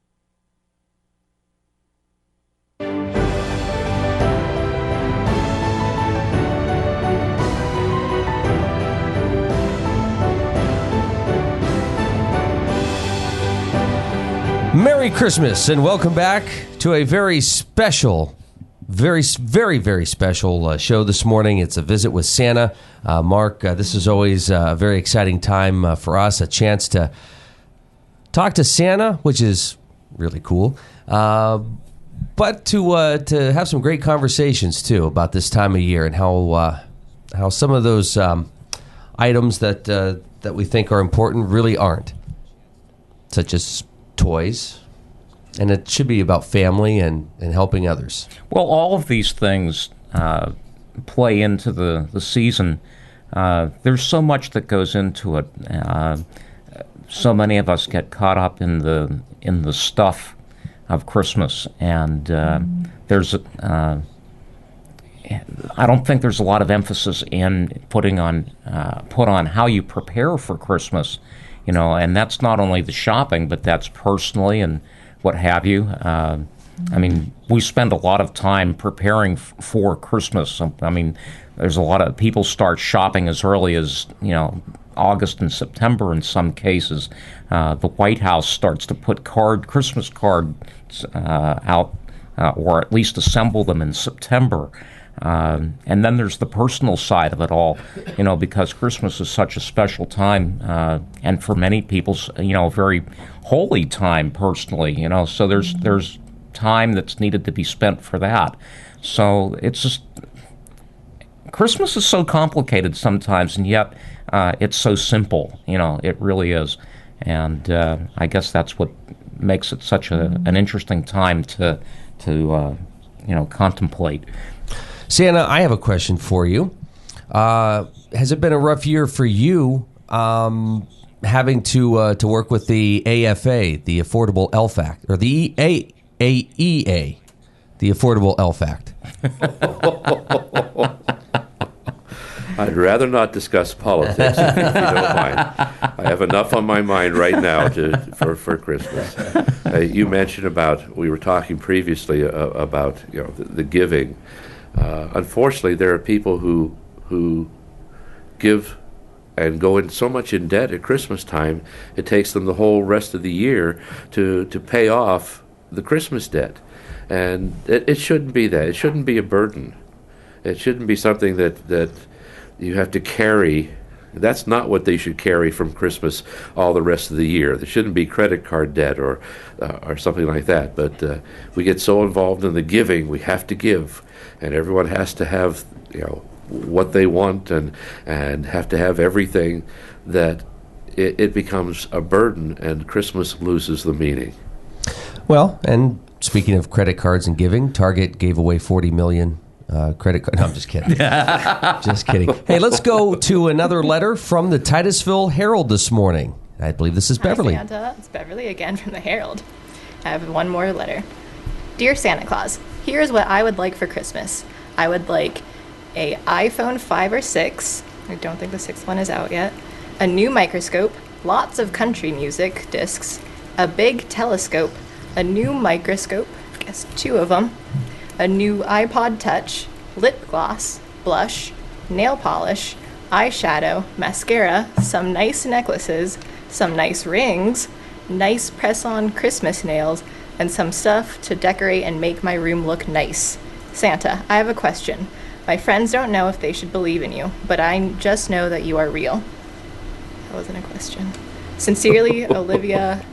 Merry Christmas and welcome back to a very special, very special show this morning. It's a visit with Santa. Mark, this is always a very exciting time for us, a chance to talk to Santa, which is really cool, but to have some great conversations, too, about this time of year and how some of those items that we think are important really aren't, such as toys, and it should be about family and helping others. Well, all of these things play into the season. There's so much that goes into it. So many of us get caught up in the stuff of Christmas, and there's I don't think there's a lot of emphasis in put on how you prepare for Christmas. And that's not only the shopping, but that's personally and what have you. I mean, we spend a lot of time preparing for Christmas. I mean, there's a lot of people start shopping as early as, August and September in some cases. The White House starts to put Christmas cards out, or at least assemble them in September. And then there's the personal side of it all, because Christmas is such a special time, and for many people, a very holy time personally, so there's time that's needed to be spent for that. So it's just, Christmas is so complicated sometimes, and yet it's so simple, it really is. And I guess that's what makes it such an interesting time to contemplate. Santa, I have a question for you. Has it been a rough year for you having to work with the AFA, the Affordable Elf Act, or the AEA, the Affordable Elf Act? I'd rather not discuss politics, if you don't mind. I have enough on my mind right now for Christmas. You mentioned we were talking previously about the giving. Unfortunately, there are people who give and go in so much in debt at Christmas time, it takes them the whole rest of the year to pay off the Christmas debt. And it shouldn't be that. It shouldn't be a burden. It shouldn't be something that you have to carry. That's not what they should carry from Christmas all the rest of the year. There shouldn't be credit card debt or something like that. But we get so involved in the giving, we have to give. And everyone has to have, what they want and have to have everything, that it becomes a burden and Christmas loses the meaning. Well, and speaking of credit cards and giving, Target gave away 40 million credit cards. No, I'm just kidding. Just kidding. Hey, let's go to another letter from the Titusville Herald this morning. I believe this is Beverly. Hi, Santa. It's Beverly again from the Herald. I have one more letter. Dear Santa Claus, here's what I would like for Christmas. I would like a iPhone 5 or 6. I don't think the 6th one is out yet. A new microscope, lots of country music discs, a big telescope, a new microscope, I guess 2 of them, a new iPod Touch, lip gloss, blush, nail polish, eyeshadow, mascara, some nice necklaces, some nice rings, nice press-on Christmas nails, and some stuff to decorate and make my room look nice. Santa, I have a question. My friends don't know if they should believe in you, but I just know that you are real. That wasn't a question. Sincerely, Olivia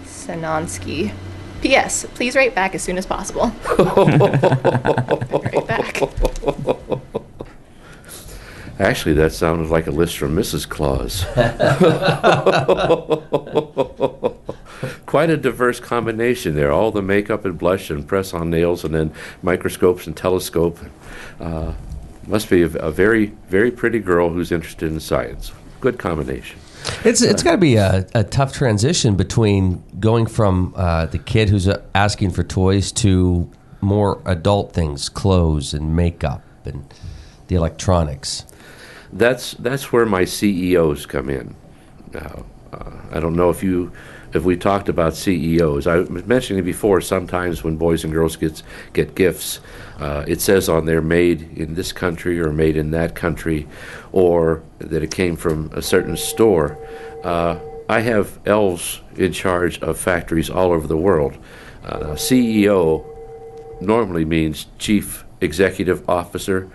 Sanonsky. P.S. Please write back as soon as possible. Write back. Actually, that sounded like a list from Mrs. Claus. Quite a diverse combination there. All the makeup and blush and press-on nails and then microscopes and telescope. Must be a very, very pretty girl who's interested in science. Good combination. It's got to be a tough transition between going from the kid who's asking for toys to more adult things, clothes and makeup and the electronics. That's where my CEOs come in. I don't know if we talked about CEOs. I was mentioning before, sometimes when boys and girls get gifts, it says on there made in this country or made in that country, or that it came from a certain store. I have Elves in charge of factories all over the world. CEO normally means Chief Executive Officer.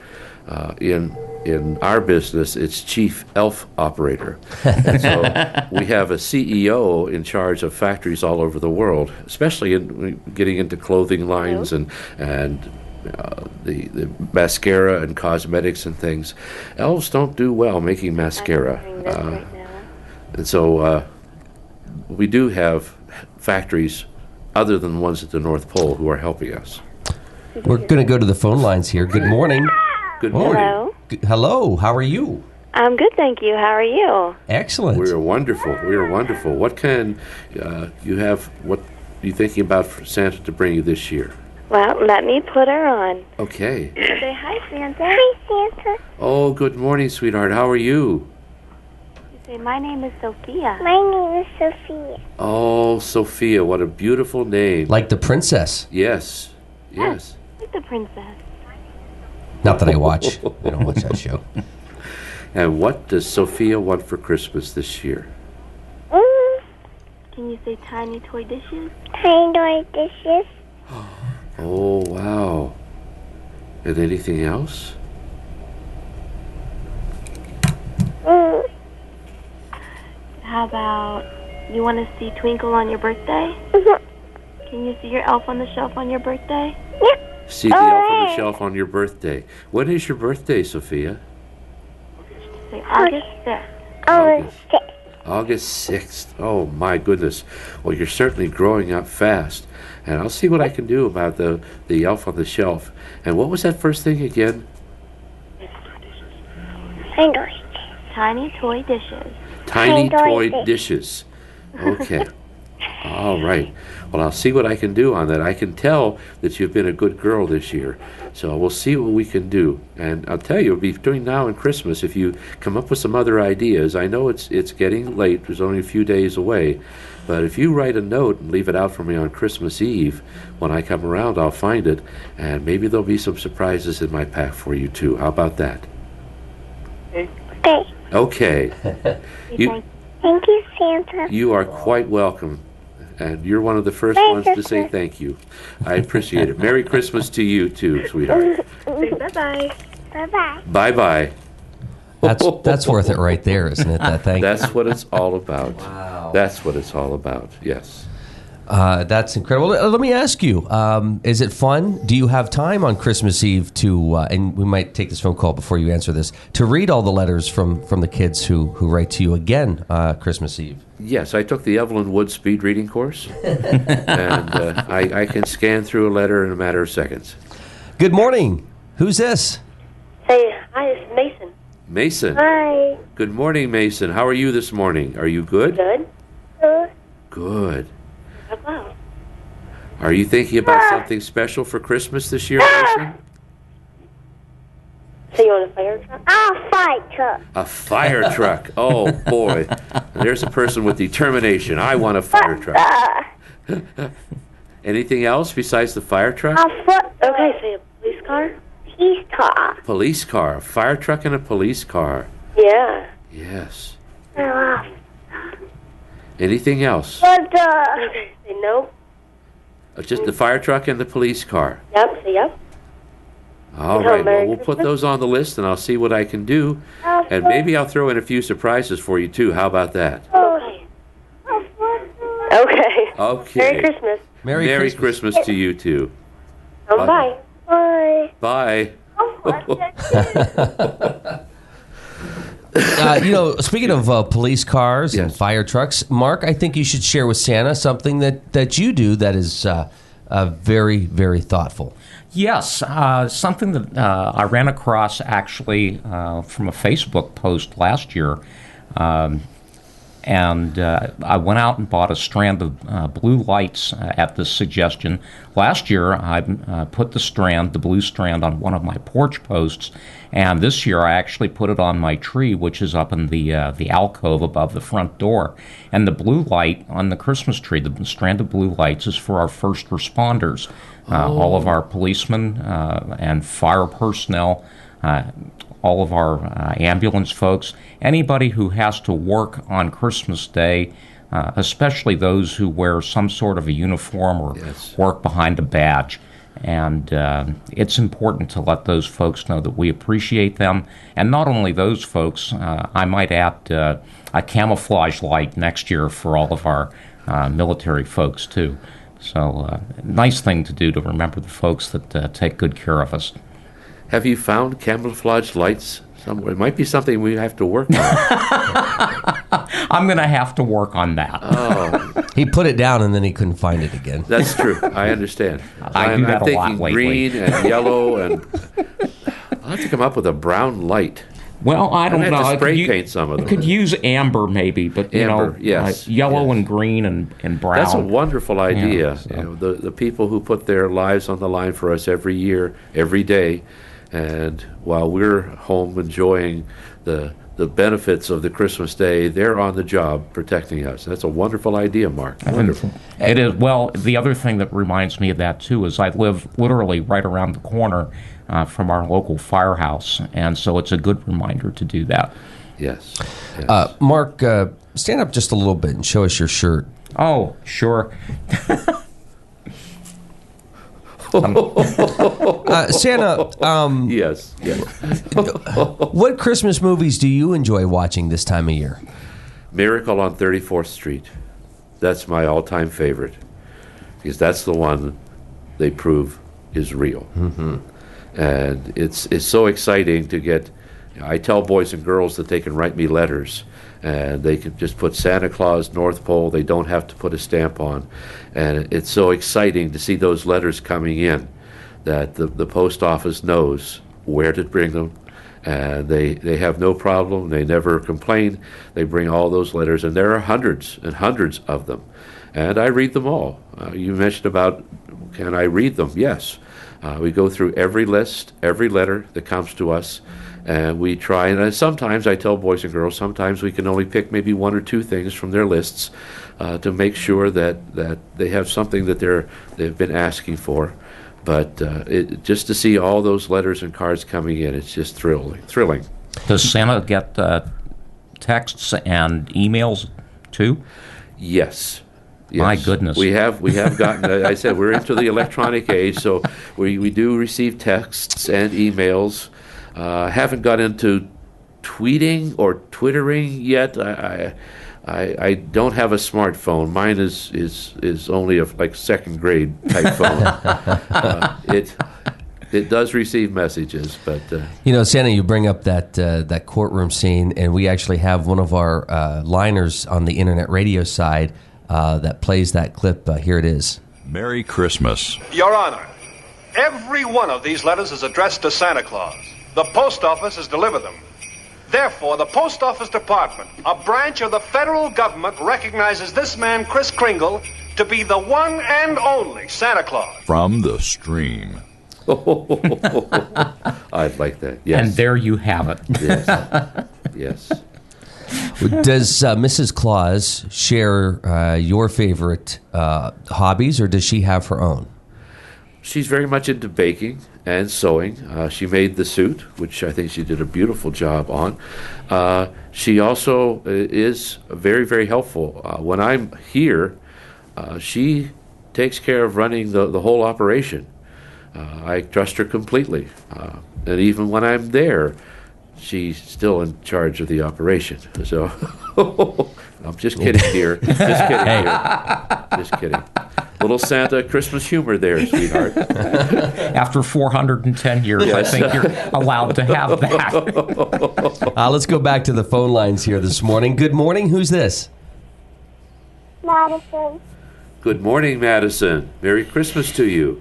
In our business, it's Chief Elf Operator. And so we have a CEO in charge of factories all over the world, especially in getting into clothing lines and the mascara and cosmetics and things. Elves don't do well making mascara. And so we do have factories other than the ones at the North Pole who are helping us. We're going to go to the phone lines here. Good morning. Good morning. Hello. Hello. How are you? I'm good, thank you. How are you? Excellent. We are wonderful. We are wonderful. What can you have? What are you thinking about for Santa to bring you this year? Well, let me put her on. Okay. Say hi, Santa. Hi, Santa. Oh, good morning, sweetheart. How are you? You say, my name is Sophia. My name is Sophia. Oh, Sophia, what a beautiful name. Like the princess. Yes. Yes. Like the princess. Not that I watch. I don't watch that show. And what does Sophia want for Christmas this year? Can you say tiny toy dishes? Tiny toy dishes. Oh, wow. And anything else? How about you want to see Twinkle on your birthday? Can you see your elf on the shelf on your birthday? See the elf on the shelf on your birthday. When is your birthday, Sophia? Say August 6th. August 6th. Oh, my goodness. Well, you're certainly growing up fast. And I'll see what I can do about the elf on the shelf. And what was that first thing again? Tiny toy dishes. Tiny toy dishes. Okay. All right. Well, I'll see what I can do on that. I can tell that you've been a good girl this year. So we'll see what we can do. And I'll tell you, between now and Christmas, if you come up with some other ideas, I know it's getting late. There's only a few days away. But if you write a note and leave it out for me on Christmas Eve, when I come around, I'll find it. And maybe there'll be some surprises in my pack for you, too. How about that? Okay. Thank you, Santa. You are quite welcome. And you're one of the first ones to say thank you. I appreciate it. Merry Christmas to you, too, sweetheart. Bye-bye. Bye-bye. Bye-bye. That's worth it right there, isn't it? That thank you. That's what it's all about. Wow. That's what it's all about, yes. That's incredible. Let me ask you, is it fun? Do you have time on Christmas Eve to, and we might take this phone call before you answer this, to read all the letters from the kids who write to you again Christmas Eve? Yes, I took the Evelyn Wood speed reading course, and I can scan through a letter in a matter of seconds. Good morning. Who's this? Hey, hi, it's Mason. Mason. Hi. Good morning, Mason. How are you this morning? Are you good? Good. Good. Wow. Are you thinking about something special for Christmas this year, Mason? So you want a fire truck? A fire truck. A fire truck. Oh, boy. There's a person with determination. I want a fire truck. Anything else besides the fire truck? Okay, say a police car? Police car. Police car. A fire truck and a police car. Yeah. Yes. Anything else? Okay, say no. Just the fire truck and the police car. Yep, say yep. All right, well, we'll put those on the list, and I'll see what I can do. And maybe I'll throw in a few surprises for you, too. How about that? Okay. Okay. Okay. Merry Christmas. Merry Christmas to you too. Bye. Bye. Bye. Speaking of police cars and fire trucks, Mark, I think you should share with Santa something that you do that is very, very thoughtful. Yes, something that I ran across actually from a Facebook post last year. And I went out and bought a strand of blue lights at this suggestion. Last year, I put the blue strand, on one of my porch posts, and this year I actually put it on my tree, which is up in the alcove above the front door. And the blue light on the Christmas tree, the strand of blue lights, is for our first responders, all of our policemen and fire personnel, all of our ambulance folks, anybody who has to work on Christmas Day, especially those who wear some sort of a uniform or work behind a badge. And it's important to let those folks know that we appreciate them. And not only those folks, I might add a camouflage light next year for all of our military folks, too. So nice thing to do to remember the folks that take good care of us. Have you found camouflage lights somewhere? It might be something we have to work on. I'm going to have to work on that. Oh. He put it down and then he couldn't find it again. That's true. I understand. I do that I'm a lot thinking lately. green and yellow, and I'll have to come up with a brown light. Well, I don't know. I have to spray paint some of them. Could use amber maybe, but Amber, yes. Yellow and green and brown. That's a wonderful idea. Yeah, so. You know, the people who put their lives on the line for us every year, every day, and while we're home enjoying the benefits of the Christmas Day, they're on the job protecting us. That's a wonderful idea, Mark. Wonderful. It is. Well, the other thing that reminds me of that, too, is I live literally right around the corner from our local firehouse, and so it's a good reminder to do that. Yes. Mark, stand up just a little bit and show us your shirt. Oh, sure. Santa, yes. What Christmas movies do you enjoy watching this time of year? Miracle on 34th Street. That's my all-time favorite, because that's the one they prove is real. Mm-hmm. And it's so exciting to get. I tell boys and girls that they can write me letters, and they can just put Santa Claus, North Pole. They don't have to put a stamp on. And it's so exciting to see those letters coming in, that the post office knows where to bring them, and they have no problem. They never complain. They bring all those letters, and there are hundreds and hundreds of them, and I read them all. You mentioned about, can I read them? Yes. We go through every list, every letter that comes to us, and we try. And sometimes I tell boys and girls, sometimes we can only pick maybe one or two things from their lists to make sure that they have something that they've been asking for. But just to see all those letters and cards coming in, it's just thrilling. Does Santa get texts and emails too? Yes. My goodness. We have gotten, I said, we're into the electronic age, so we do receive texts and emails. Haven't got into tweeting or twittering yet. I don't have a smartphone. Mine is only a second grade type phone. It does receive messages, but Santa, you bring up that courtroom scene, and we actually have one of our liners on the internet radio side that plays that clip. Here it is. Merry Christmas. Your Honor, every one of these letters is addressed to Santa Claus. The post office has delivered them. Therefore, the Post Office Department, a branch of the federal government, recognizes this man, Kris Kringle, to be the one and only Santa Claus. From the stream. I'd like that. Yes. And there you have it. Yes. Does Mrs. Claus share your favorite hobbies, or does she have her own? She's very much into baking and sewing. She made the suit, which I think she did a beautiful job on. She also is very, very helpful. When I'm here, she takes care of running the whole operation. I trust her completely. And even when I'm there, she's still in charge of the operation. So I'm just kidding here. Just kidding here. Just kidding. Little Santa Christmas humor there, sweetheart. After 410 years, Yes. I think you're allowed to have that. Let's go back to the phone lines here this morning. Good morning. Who's this? Madison. Good morning, Madison. Merry Christmas to you.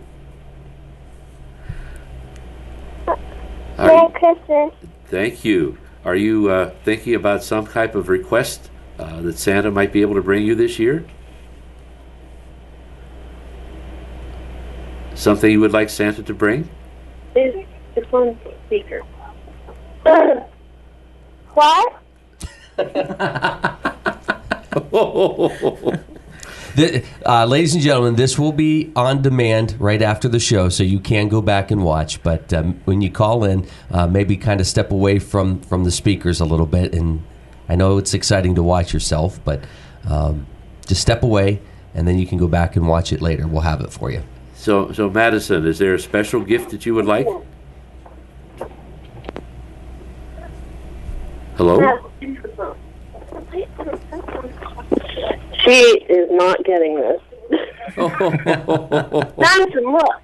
Merry Christmas. Thank you. Are you thinking about some type of request that Santa might be able to bring you this year? Something you would like Santa to bring? It's on speaker. What? Ladies and gentlemen, this will be on demand right after the show, so you can go back and watch. But when you call in, maybe kind of step away from the speakers a little bit. And I know it's exciting to watch yourself, but just step away, and then you can go back and watch it later. We'll have it for you. So Madison, is there a special gift that you would like? Hello? She is not getting this. Madison, look.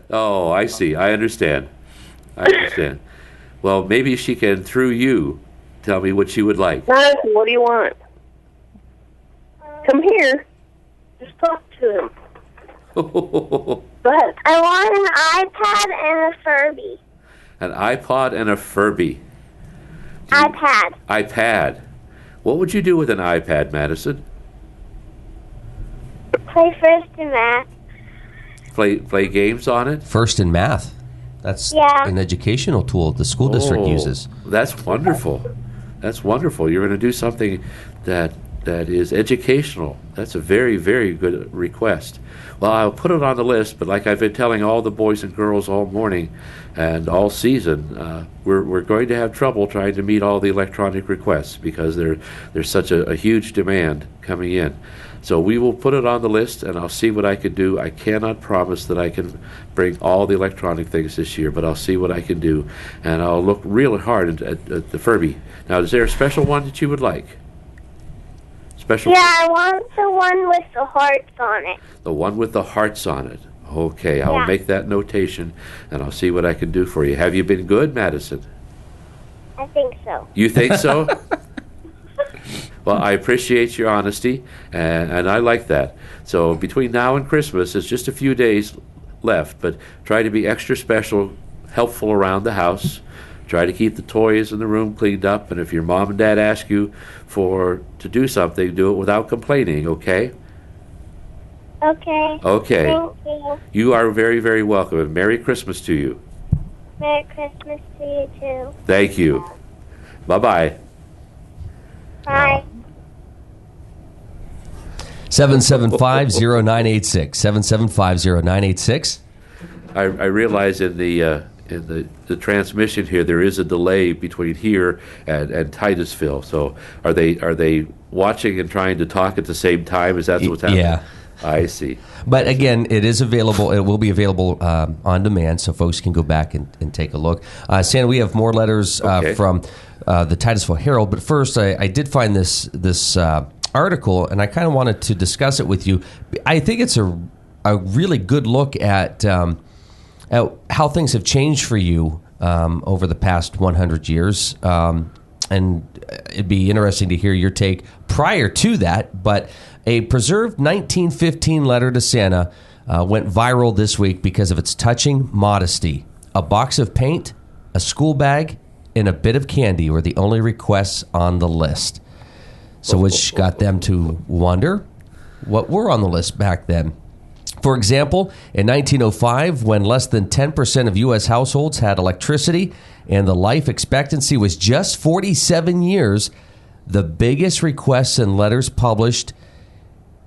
Oh, I see. I understand. Well, maybe she can, through you, tell me what she would like. Madison, what do you want? Come here. Just talk to him. But I want an iPad and a Furby. An iPod and a Furby. iPad. What would you do with an iPad, Madison? Play first in math. Play games on it? First in math. That's an educational tool the school district uses. That's wonderful. That's wonderful. You're going to do something that is educational. That's a very, very good request. Well, I'll put it on the list, but like I've been telling all the boys and girls all morning and all season, we're going to have trouble trying to meet all the electronic requests because there's such a huge demand coming in. So we will put it on the list, and I'll see what I can do. I cannot promise that I can bring all the electronic things this year, but I'll see what I can do, and I'll look really hard at the Furby. Now, is there a special one that you would like? Special? Yeah, I want the one with the hearts on it. The one with the hearts on it. Okay, I'll make that notation, and I'll see what I can do for you. Have you been good, Madison? I think so. You think so? Well, I appreciate your honesty, and I like that. So between now and Christmas, it's just a few days left, but try to be extra special, helpful around the house. Try to keep the toys in the room cleaned up, and if your mom and dad ask you to do something, do it without complaining, okay? Okay. Okay. Thank you. You are very, very welcome, and Merry Christmas to you. Merry Christmas to you, too. Thank you. Bye-bye. Bye. 775-0986. 775-0986. I realize in the transmission here there is a delay between here and Titusville. So are they watching and trying to talk at the same time? Is that what's happening? Yeah. I see. But again, it is available. It will be available on demand, so folks can go back and take a look. Santa, we have more letters from the Titusville Herald. But first, I did find this article, and I kind of wanted to discuss it with you. I think it's a really good look at how things have changed for you over the past 100 years. And it'd be interesting to hear your take prior to that. But a preserved 1915 letter to Santa went viral this week because of its touching modesty. A box of paint, a school bag, and a bit of candy were the only requests on the list. So which got them to wonder what were on the list back then. For example, in 1905, when less than 10% of U.S. households had electricity and the life expectancy was just 47 years, the biggest requests and letters published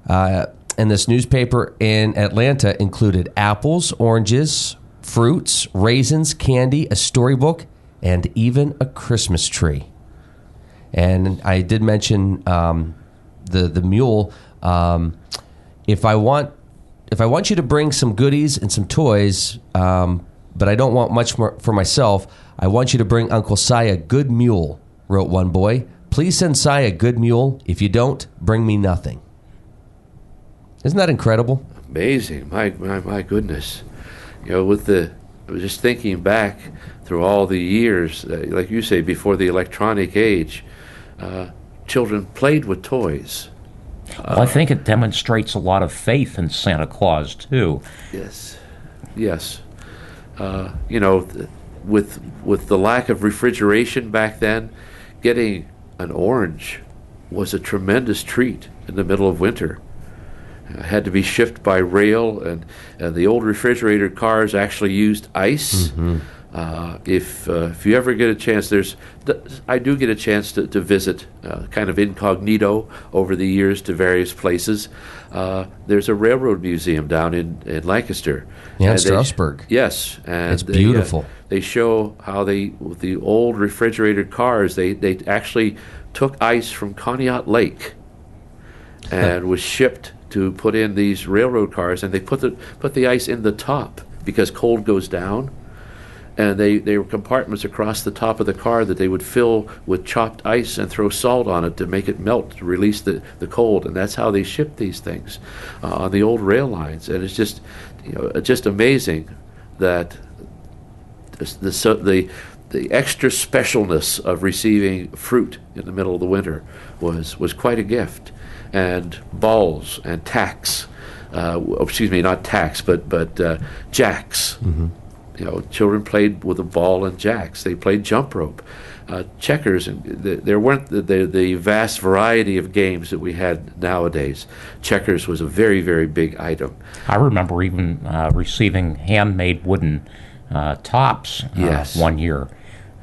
in this newspaper in Atlanta included apples, oranges, fruits, raisins, candy, a storybook, and even a Christmas tree. And I did mention the mule. If I want you to bring some goodies and some toys, but I don't want much more for myself, I want you to bring Uncle Si a good mule, wrote one boy. Please send Si a good mule. If you don't, bring me nothing. Isn't that incredible? Amazing. My goodness. I was just thinking back through all the years, like you say, before the electronic age, children played with toys. Well, I think it demonstrates a lot of faith in Santa Claus, too. Yes. With the lack of refrigeration back then, getting an orange was a tremendous treat in the middle of winter. It had to be shipped by rail, and the old refrigerator cars actually used ice. Mm-hmm. If you ever get a chance, I do get a chance to visit kind of incognito over the years to various places. There's a railroad museum down in Lancaster. Yeah, in Strasburg. Yes. And it's beautiful. They show how with the old refrigerated cars, they actually took ice from Conneaut Lake and was shipped to put in these railroad cars, and they put the ice in the top because cold goes down. And they were compartments across the top of the car that they would fill with chopped ice and throw salt on it to make it melt, to release the cold. And that's how they shipped these things on the old rail lines. And it's just, just amazing that the extra specialness of receiving fruit in the middle of the winter was quite a gift. And balls and tacks, not tacks, but jacks. Mm-hmm. Children played with a ball and jacks. They played jump rope, checkers, and there weren't the vast variety of games that we had nowadays. Checkers was a very, very big item. I remember even receiving handmade wooden tops one year.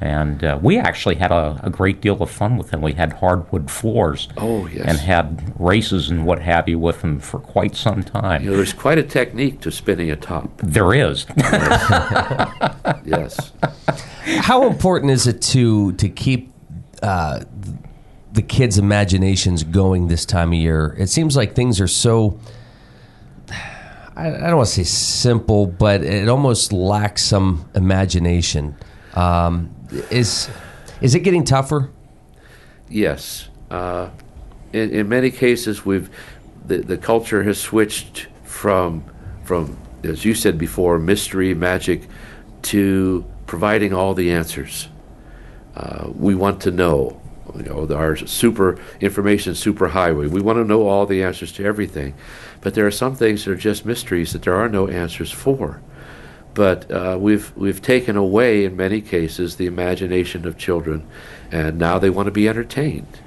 And we actually had a great deal of fun with them. We had hardwood floors. Oh, yes. And had races and what have you with them for quite some time. There's quite a technique to spinning a top. There is. Yes. How important is it to keep the kids' imaginations going this time of year? It seems like things are so, I don't want to say simple, but it almost lacks some imagination. Is it getting tougher? Yes. In many cases, the culture has switched from, as you said before, mystery, magic, to providing all the answers. We want to know. Our information superhighway. We want to know all the answers to everything. But there are some things that are just mysteries that there are no answers for. But we've taken away, in many cases, the imagination of children, and now they want to be entertained.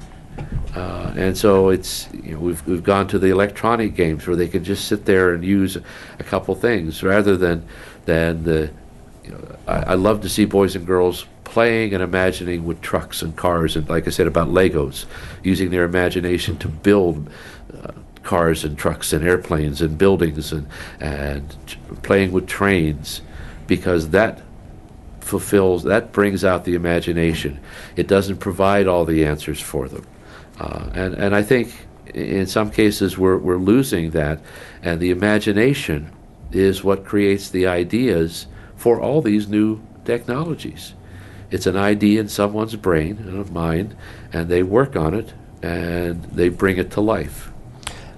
And so it's we've gone to the electronic games where they can just sit there and use a couple things rather than the. I love to see boys and girls playing and imagining with trucks and cars, and like I said about Legos, using their imagination to build cars and trucks and airplanes and buildings and playing with trains, because that brings out the imagination. It doesn't provide all the answers for them. And I think in some cases we're losing that, and the imagination is what creates the ideas for all these new technologies. It's an idea in someone's brain and mind, and they work on it and they bring it to life.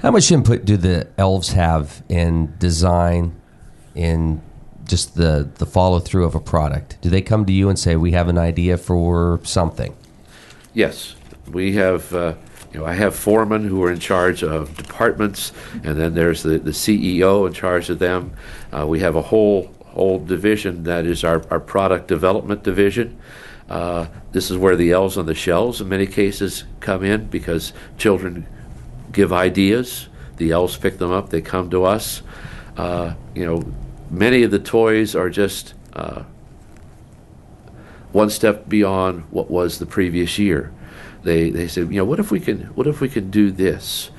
How much input do the elves have in design, in just the follow-through of a product? Do they come to you and say, we have an idea for something? Yes. We have, I have foremen who are in charge of departments, and then there's the CEO in charge of them. We have a whole division that is our product development division. This is where the elves on the shelves in many cases come in, because children give ideas. The elves pick them up. They come to us. Many of the toys are just one step beyond what was the previous year. They said, what if we can do this?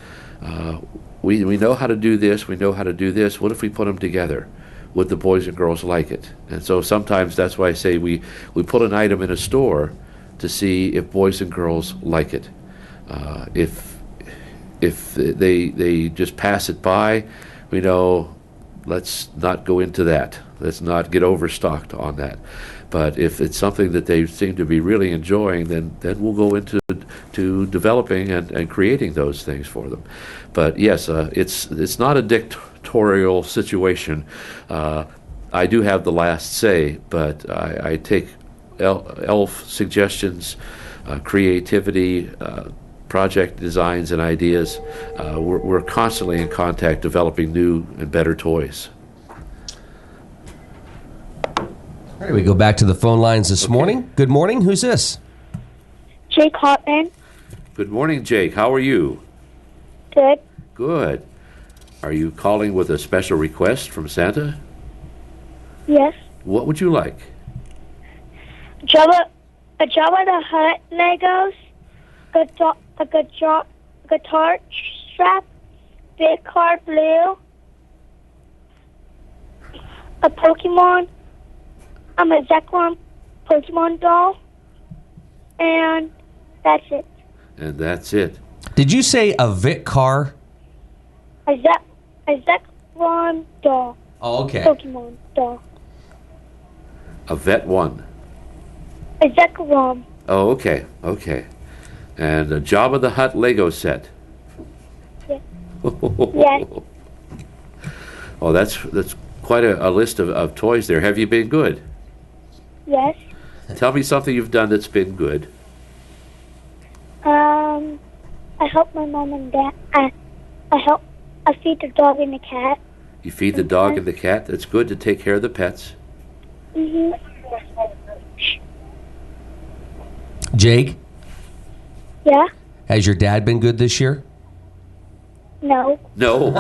We know how to do this. We know how to do this. What if we put them together? Would the boys and girls like it? And so sometimes that's why I say we put an item in a store to see if boys and girls like it. If they just pass it by, we know, let's not go into that. let's not get overstocked on that. But if it's something that they seem to be really enjoying, then we'll go into developing and creating those things for them. But yes, it's not a dictatorial situation. I do have the last say, but I take elf suggestions, creativity, project designs and ideas. We're constantly in contact developing new and better toys. All right, we go back to the phone lines this morning. Good morning. Who's this? Jake Hotman. Good morning, Jake. How are you? Good. Good. Are you calling with a special request from Santa? Yes. What would you like? A Jabba the Hutt Legos, guitar strap, big car blue, a Pokemon, a Zekrom Pokemon doll, and that's it. And that's it. Did you say a Vic car? A Zekrom doll. Oh, okay. Pokemon doll. A Vet 1. A Zekrom. Oh, okay. Okay. And a Jabba the Hutt Lego set. Yes. Yes. Oh, that's quite a list of toys there. Have you been good? Yes. Tell me something you've done that's been good. I help my mom and dad. I feed the dog and the cat. You feed the dog and the cat. That's good to take care of the pets. Mhm. Jake, Yeah. has your dad been good this year? No. No.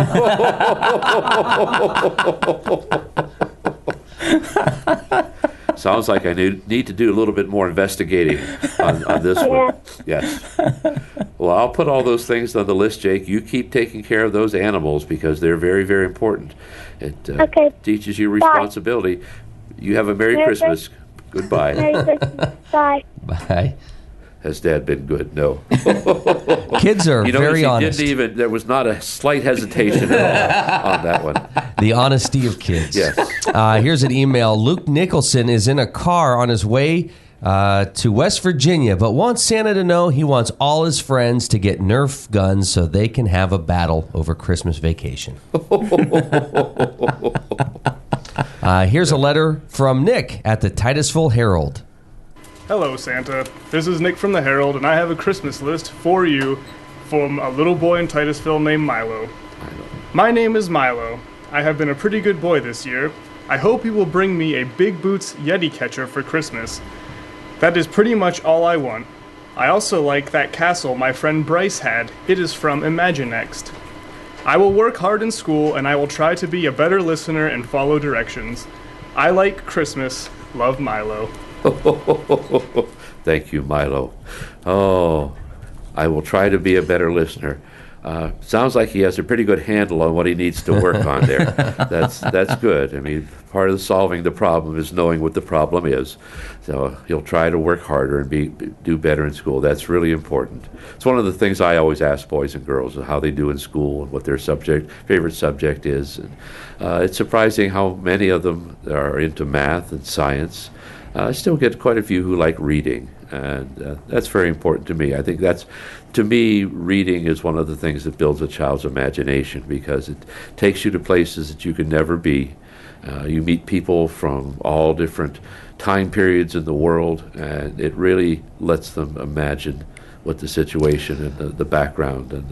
Sounds like I need to do a little bit more investigating on this one. Yes. Well, I'll put all those things on the list, Jake. You keep taking care of those animals because they're very, very important. It teaches you responsibility. You have a Merry Christmas. Goodbye. Merry Christmas. Bye. Bye. Has Dad been good? No. Kids are very honest. There was not a slight hesitation at all on that one. The honesty of kids. Yes. Here's an email. Luke Nicholson is in a car on his way to West Virginia, but wants Santa to know he wants all his friends to get Nerf guns so they can have a battle over Christmas vacation. Here's a letter from Nick at the Titusville Herald. Hello, Santa. This is Nick from the Herald, and I have a Christmas list for you from a little boy in Titusville named Milo. My name is Milo. I have been a pretty good boy this year. I hope you will bring me a Big Boots Yeti catcher for Christmas. That is pretty much all I want. I also like that castle my friend Bryce had. It is from Imaginext. I will work hard in school, and I will try to be a better listener and follow directions. I like Christmas. Love, Milo. Thank you, Milo. Oh, I will try to be a better listener. Sounds like he has a pretty good handle on what he needs to work on there. That's good. I mean, part of solving the problem is knowing what the problem is. So he'll try to work harder and do better in school. That's really important. It's one of the things I always ask boys and girls, how they do in school and what their favorite subject is. And, it's surprising how many of them are into math and science. I still get quite a few who like reading, and that's very important to me. I think to me, reading is one of the things that builds a child's imagination because it takes you to places that you can never be. You meet people from all different time periods in the world, and it really lets them imagine what the situation and the background and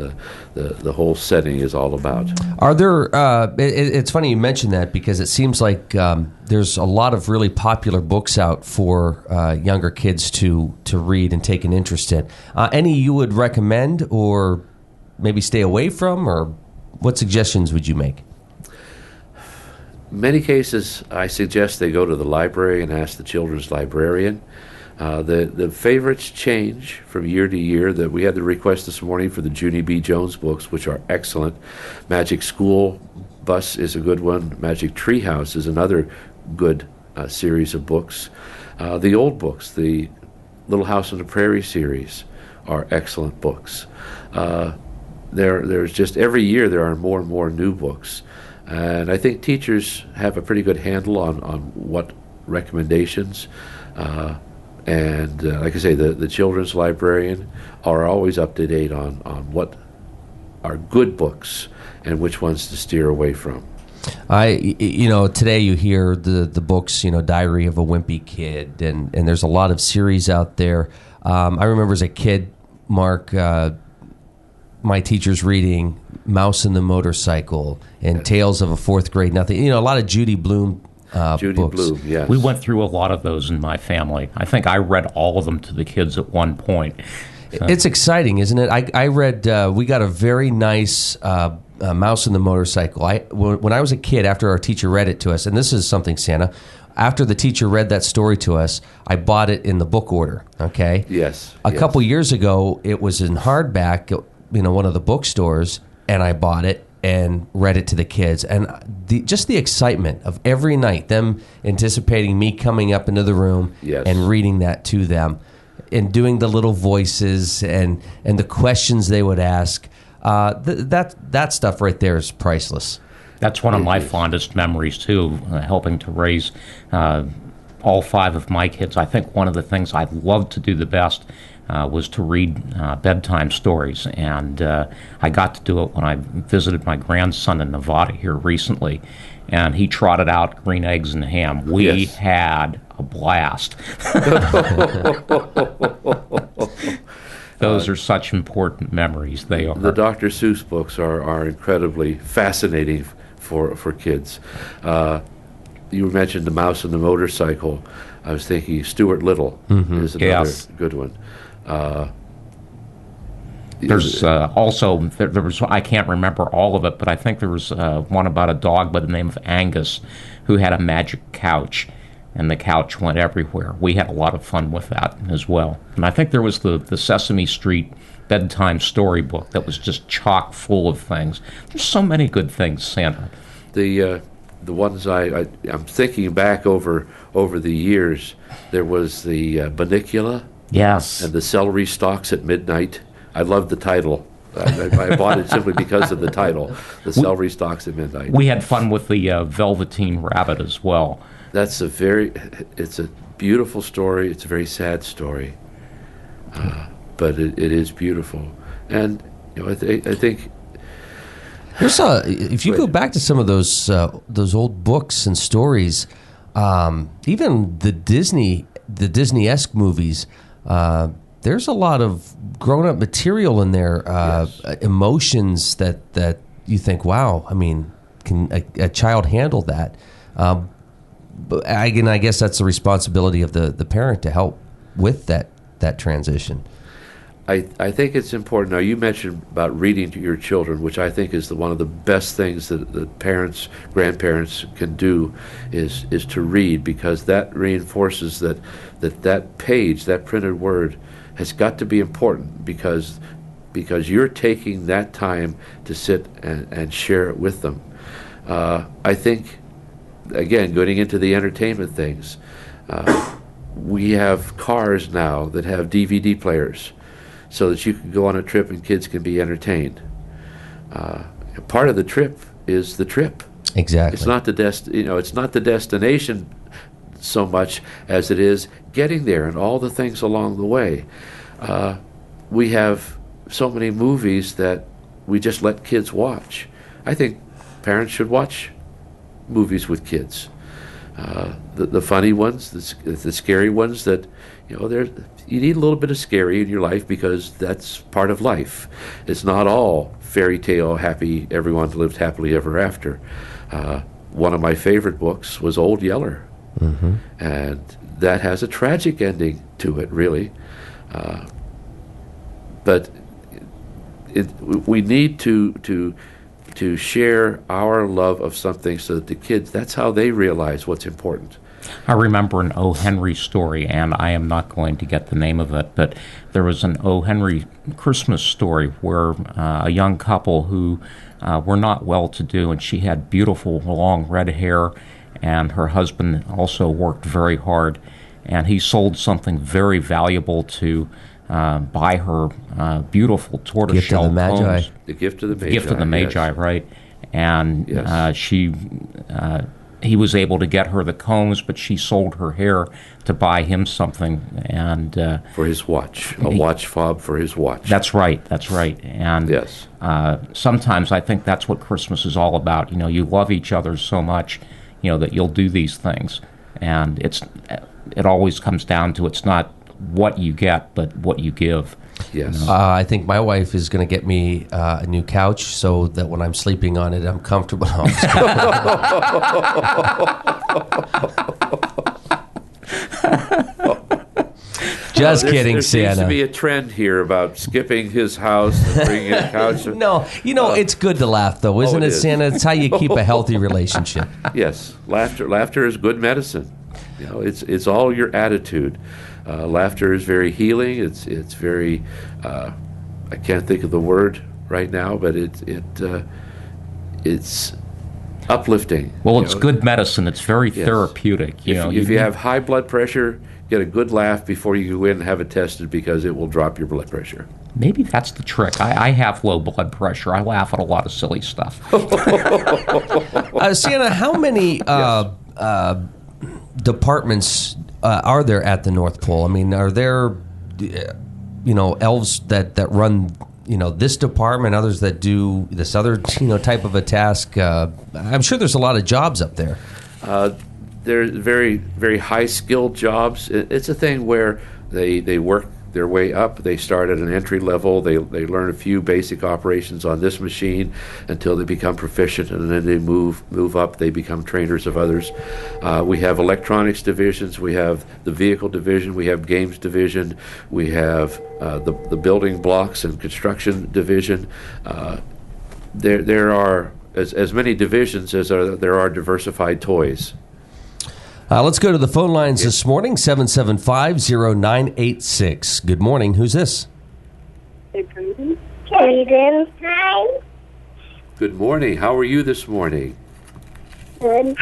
the whole setting is all about. Are there? It's funny you mention that because it seems like there's a lot of really popular books out for younger kids to read and take an interest in. Any you would recommend, or maybe stay away from, or what suggestions would you make? Many cases, I suggest they go to the library and ask the children's librarian. The favorites change from year to year. That we had the request this morning for the Junie B. Jones books, which are excellent. Magic School Bus is a good one. Magic Treehouse is another good series of books. The old books, the Little House on the Prairie series, are excellent books. There's just every year there are more and more new books. And I think teachers have a pretty good handle on what recommendations. And like I say, the children's librarian are always up to date on what are good books and which ones to steer away from. Today you hear the books, Diary of a Wimpy Kid, and there's a lot of series out there. I remember as a kid, Mark, my teachers reading Mouse and the Motorcycle and Tales of a Fourth Grade Nothing. A lot of Judy Blume books. Bloom, yes. We went through a lot of those in my family. I think I read all of them to the kids at one point. So. It's exciting, isn't it? I read, we got a very nice Mouse and the Motorcycle. When I was a kid, after our teacher read it to us, and this is something, Santa, after the teacher read that story to us, I bought it in the book order, okay? Yes. A couple years ago, it was in hardback, one of the bookstores, and I bought it and read it to the kids. And just the excitement of every night, them anticipating me coming up into the room and reading that to them and doing the little voices and the questions they would ask. That stuff right there is priceless. That's one of my fondest memories, too, helping to raise all 5 of my kids. I think one of the things I loved to do the best was to read bedtime stories, and I got to do it when I visited my grandson in Nevada here recently, and he trotted out Green Eggs and Ham. We had a blast. Those are such important memories. They are. The Dr. Seuss books are incredibly fascinating for kids. You mentioned the Mouse and the Motorcycle. I was thinking Stuart Little is another good one. There's also, there was, I can't remember all of it, but I think there was one about a dog by the name of Angus who had a magic couch, and the couch went everywhere. We had a lot of fun with that as well. And I think there was the Sesame Street bedtime storybook that was just chock full of things. There's so many good things, Santa. The ones I'm thinking back over the years, there was the Bunnicula. Yes. And the Celery Stalks at Midnight. I loved the title. I bought it simply because of the title, the Celery Stalks at Midnight. We had fun with the Velveteen Rabbit as well. It's a beautiful story. It's a very sad story, but it is beautiful. And I think there's if you go back to some of those old books and stories, even the Disney-esque movies. There's a lot of grown-up material in there, emotions that you think, wow, I mean, can a child handle that? But again, I guess that's the responsibility of the parent to help with that transition. I think it's important. Now, you mentioned about reading to your children, which I think is one of the best things that parents, grandparents can do is to read, because that reinforces that page, that printed word, has got to be important because you're taking that time to sit and share it with them. I think, again, going into the entertainment things, we have cars now that have DVD players so that you can go on a trip and kids can be entertained. Part of the trip is the trip. Exactly. It's not it's not the destination so much as it is getting there and all the things along the way. We have so many movies that we just let kids watch. I think parents should watch movies with kids. The funny ones, the scary ones that, you need a little bit of scary in your life because that's part of life. It's not all fairy tale, happy, everyone lived happily ever after. One of my favorite books was Old Yeller. Mm-hmm. And that has a tragic ending to it, really. But we need to share our love of something so that the kids, that's how they realize what's important. I remember an O. Henry story, and I am not going to get the name of it, but there was an O. Henry Christmas story where a young couple who were not well-to-do, and she had beautiful long red hair, and her husband also worked very hard, and he sold something very valuable to buy her beautiful tortoiseshell combs. The gift of the Magi. The gift of the Magi, yes. Right. and he was able to get her the combs, but she sold her hair to buy him something, and for his watch, a watch fob for his watch. That's right. And yes, sometimes I think that's what Christmas is all about. You love each other so much, that you'll do these things, and it always comes down to it's not what you get, but what you give. Yes. I think my wife is going to get me a new couch so that when I'm sleeping on it, I'm comfortable. No, I'm just kidding. There Santa. seems to be a trend here about skipping his house and bringing a couch. No, it's good to laugh, though, isn't it, Santa? It's how you keep a healthy relationship. Yes, laughter is good medicine. It's all your attitude. Laughter is very healing. It's very I can't think of the word right now, but it's uplifting. Well, it's good medicine. It's very therapeutic. If you have high blood pressure, get a good laugh before you go in and have it tested, because it will drop your blood pressure. Maybe that's the trick. I have low blood pressure. I laugh at a lot of silly stuff. Sienna, how many departments are there at the North Pole? I mean, are there, elves that run, this department, others that do this other, type of a task? I'm sure there's a lot of jobs up there. They're very, very high-skilled jobs. It's a thing where they work their way up. They start at an entry level. They learn a few basic operations on this machine until they become proficient, and then they move up. They become trainers of others. We have electronics divisions. We have the vehicle division. We have games division. We have the building blocks and construction division. There are as many divisions as there are diversified toys. Let's go to the phone lines this morning, 775-0986. Good morning. Who's this? Jaden. Hi. Good morning. How are you this morning? Good.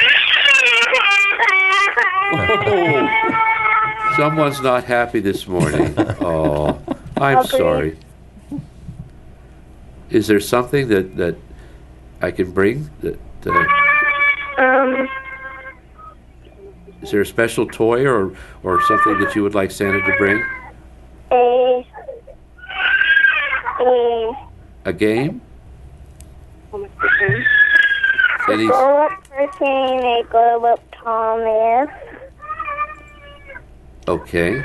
Oh, someone's not happy this morning. Oh, I'm sorry. Is there something that I can bring? Is there a special toy or something that you would like Santa to bring? A game? Any person a globe Thomas. Okay.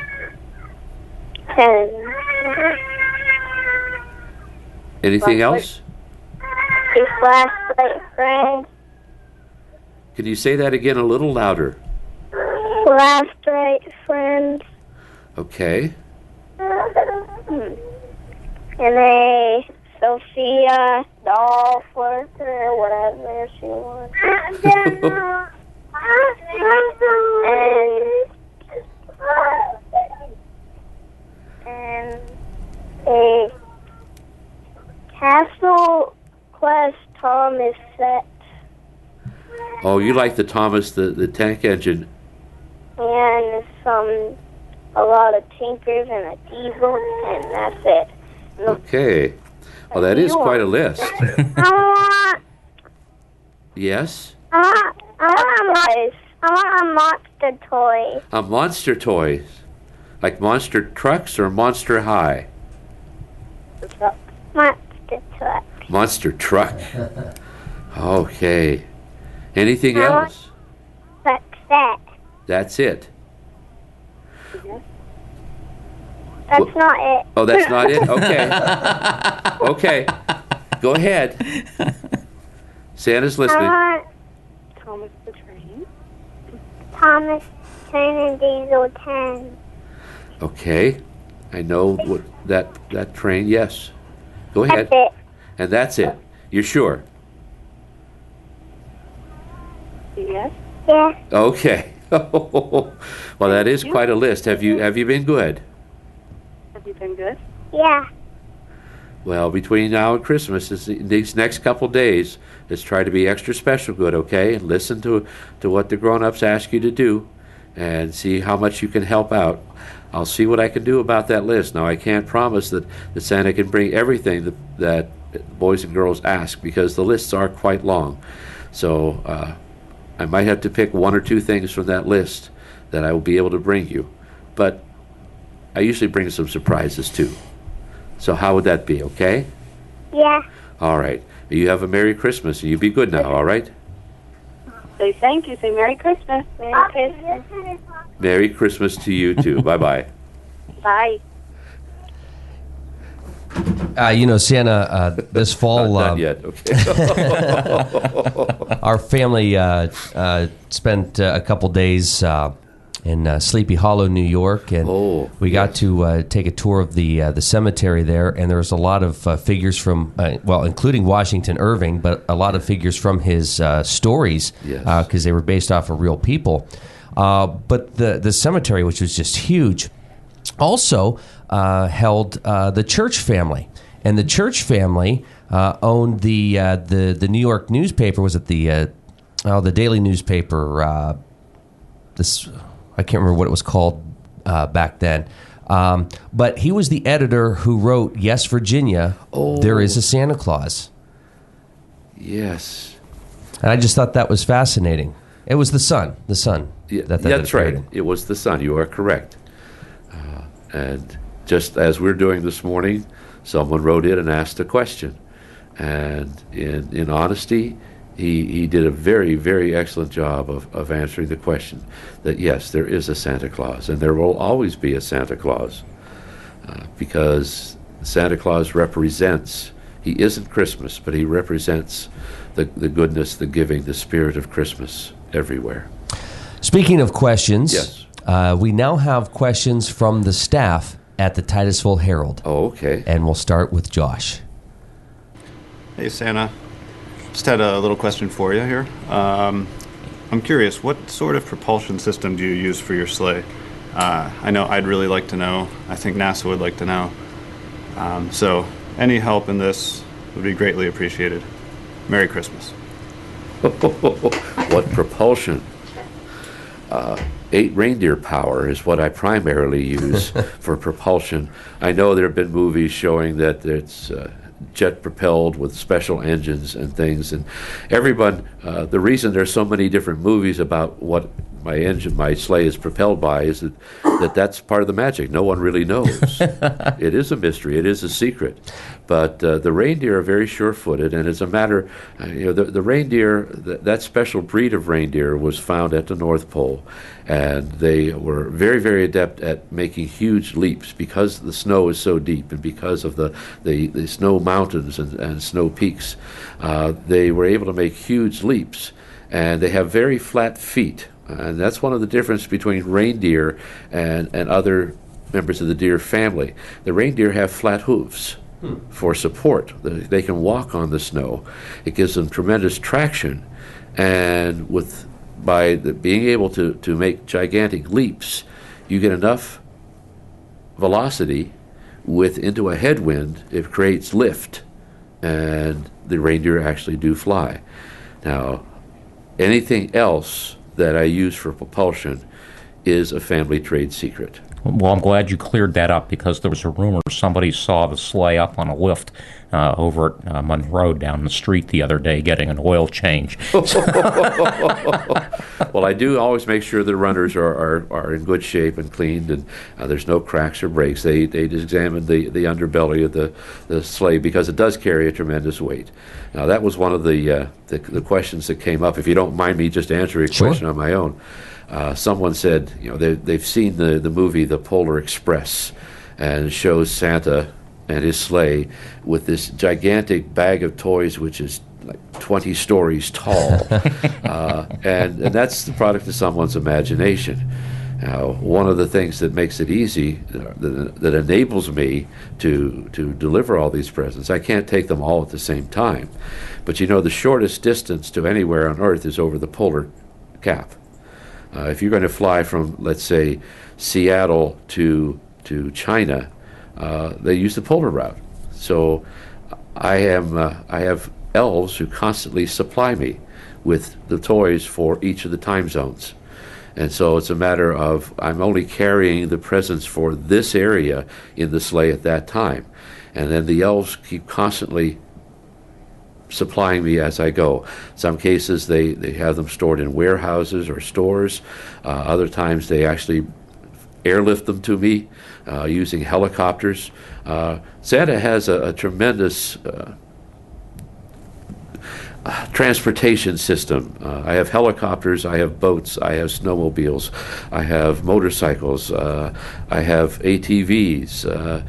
Anything else? A flashlight friend. Can you say that again a little louder? Flashlight friend. Okay. And a Sophia doll for her, whatever she wants. and a Castle Quest Thomas set. Oh, you like the Thomas, the tank engine. And a lot of Tinkers and a Diesel, and that's it. Okay. Well, that is quite a list. Yes? I want a monster toy. A monster toy? Like Monster Trucks or Monster High? Monster truck. Monster Truck. Okay. Anything else? That's that. That's it. That's not it. Oh, that's not it? Okay. Okay. Go ahead. Santa's listening. Thomas the Train. Thomas Train and Diesel 10. Okay. I know what that train. Yes. Go ahead. That's it. And that's it. You're sure? Yes. Yeah. Okay. Well, that is quite a list. Have you been good? Have you been good? Yeah. Well, between now and Christmas, these next couple days, let's try to be extra special good, okay? And listen to what the grown-ups ask you to do and see how much you can help out. I'll see what I can do about that list. Now, I can't promise that Santa can bring everything that boys and girls ask, because the lists are quite long. So I might have to pick one or two things from that list that I will be able to bring you. But I usually bring some surprises too. So how would that be, okay? Yeah. All right. You have a Merry Christmas, and you be good now, all right? So thank you. Say Merry Christmas. Merry Christmas. Merry Christmas to you too. Bye-bye. Bye. Santa, this fall... Not done yet, okay. Our family spent a couple days in Sleepy Hollow, New York, and we got to take a tour of the cemetery there, and there was a lot of figures from, including Washington Irving, but a lot of figures from his stories, because they were based off of real people. But the cemetery, which was just huge, also held the Church family, and the Church family owned the New York newspaper. Was it the daily newspaper? I can't remember what it was called back then. But he was the editor who wrote Yes, Virginia, There is a Santa Claus. Yes. And I just thought that was fascinating. It was the son. Yeah, that's right. It was the son. You are correct. And just as we're doing this morning, someone wrote in and asked a question. And in honesty, he did a very, very excellent job of answering the question that, yes, there is a Santa Claus, and there will always be a Santa Claus, because Santa Claus represents, he isn't Christmas, but he represents the goodness, the giving, the spirit of Christmas everywhere. Speaking of questions, yes. We now have questions from the staff at the Titusville Herald. Oh, okay. And we'll start with Josh. Hey, Santa. Just had a little question for you here. I'm curious, what sort of propulsion system do you use for your sleigh? I know I'd really like to know. I think NASA would like to know. So any help in this would be greatly appreciated. Merry Christmas. What propulsion? 8 reindeer power is what I primarily use for propulsion. I know there have been movies showing that it's jet propelled with special engines and things, and everyone, the reason there's so many different movies about what my sleigh is propelled by is that that's part of the magic. No one really knows. It is a mystery. It is a secret. But the reindeer are very sure-footed, and as a matter, the reindeer, that special breed of reindeer was found at the North Pole, and they were very, very adept at making huge leaps because the snow is so deep and because of the snow mountains and snow peaks. They were able to make huge leaps, and they have very flat feet. And that's one of the differences between reindeer and other members of the deer family. The reindeer have flat hooves for support. They can walk on the snow. It gives them tremendous traction. And by being able to make gigantic leaps, you get enough velocity into a headwind. It creates lift, and the reindeer actually do fly. Now, anything else that I use for propulsion is a family trade secret. Well, I'm glad you cleared that up, because there was a rumor somebody saw the sleigh up on a lift over at Monroe down the street the other day getting an oil change. Well, I do always make sure the runners are in good shape and cleaned, and there's no cracks or breaks. They examine the underbelly of the sleigh, because it does carry a tremendous weight. Now, that was one of the questions that came up. If you don't mind me just answering a question on my own. Someone said, they've seen the movie The Polar Express, and it shows Santa and his sleigh with this gigantic bag of toys, which is like 20 stories tall, and that's the product of someone's imagination. Now, one of the things that makes it easy, that enables me to deliver all these presents, I can't take them all at the same time, but the shortest distance to anywhere on Earth is over the polar cap. If you're going to fly from, let's say, Seattle to China, they use the polar route. So I have elves who constantly supply me with the toys for each of the time zones. And so it's a matter of I'm only carrying the presents for this area in the sleigh at that time. And then the elves keep constantly supplying me as I go. Some cases they have them stored in warehouses or stores. Other times they actually airlift them to me using helicopters. Santa has a tremendous transportation system. I have helicopters, I have boats, I have snowmobiles, I have motorcycles, I have ATVs.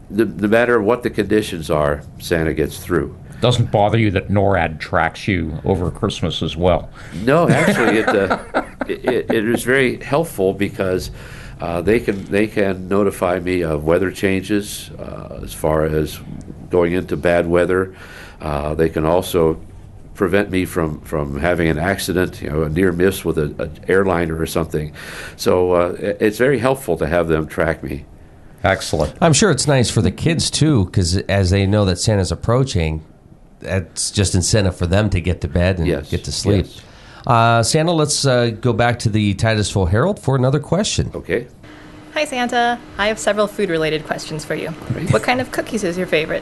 No matter what the conditions are, Santa gets through. Doesn't bother you that NORAD tracks you over Christmas as well? No, actually, it is very helpful because they can notify me of weather changes as far as going into bad weather. They can also prevent me from having an accident, a near miss with an airliner or something. So it's very helpful to have them track me. Excellent. I'm sure it's nice for the kids, too, because as they know that Santa's approaching, that's just incentive for them to get to bed and get to sleep. Yes. Santa, let's go back to the Titusville Herald for another question. Okay. Hi, Santa. I have several food-related questions for you. Great. What kind of cookies is your favorite?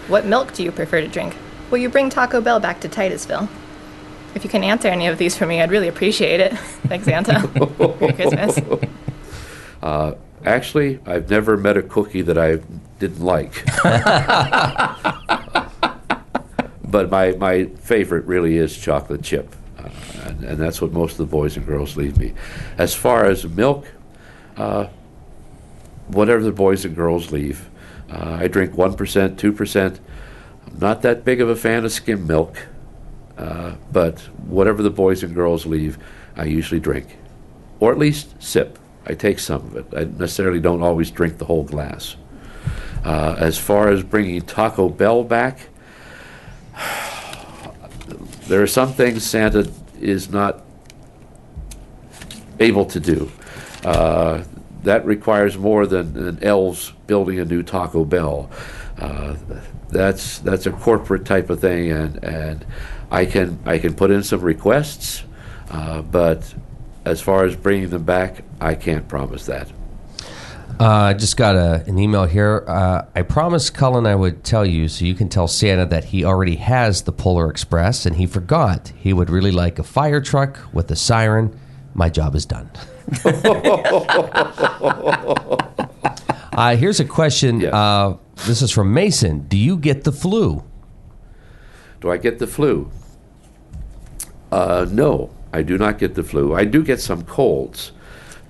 What milk do you prefer to drink? Will you bring Taco Bell back to Titusville? If you can answer any of these for me, I'd really appreciate it. Thanks, Santa. Merry Christmas. Actually, I've never met a cookie that I didn't like. But my favorite really is chocolate chip, and that's what most of the boys and girls leave me. As far as milk, whatever the boys and girls leave. I drink 1%, 2%. I'm not that big of a fan of skim milk, but whatever the boys and girls leave, I usually drink, or at least sip. I take some of it. I necessarily don't always drink the whole glass. As far as bringing Taco Bell back, there are some things Santa is not able to do. That requires more than an Elves building a new Taco Bell. That's a corporate type of thing, and I can put in some requests, but as far as bringing them back, I can't promise that. I just got an email here. I promised Cullen I would tell you so you can tell Santa that he already has the Polar Express, and he forgot. He would really like a fire truck with a siren. My job is done. Here's a question. Yes. This is from Mason. Do you get the flu? Do I get the flu? No, I do not get the flu. I do get some colds,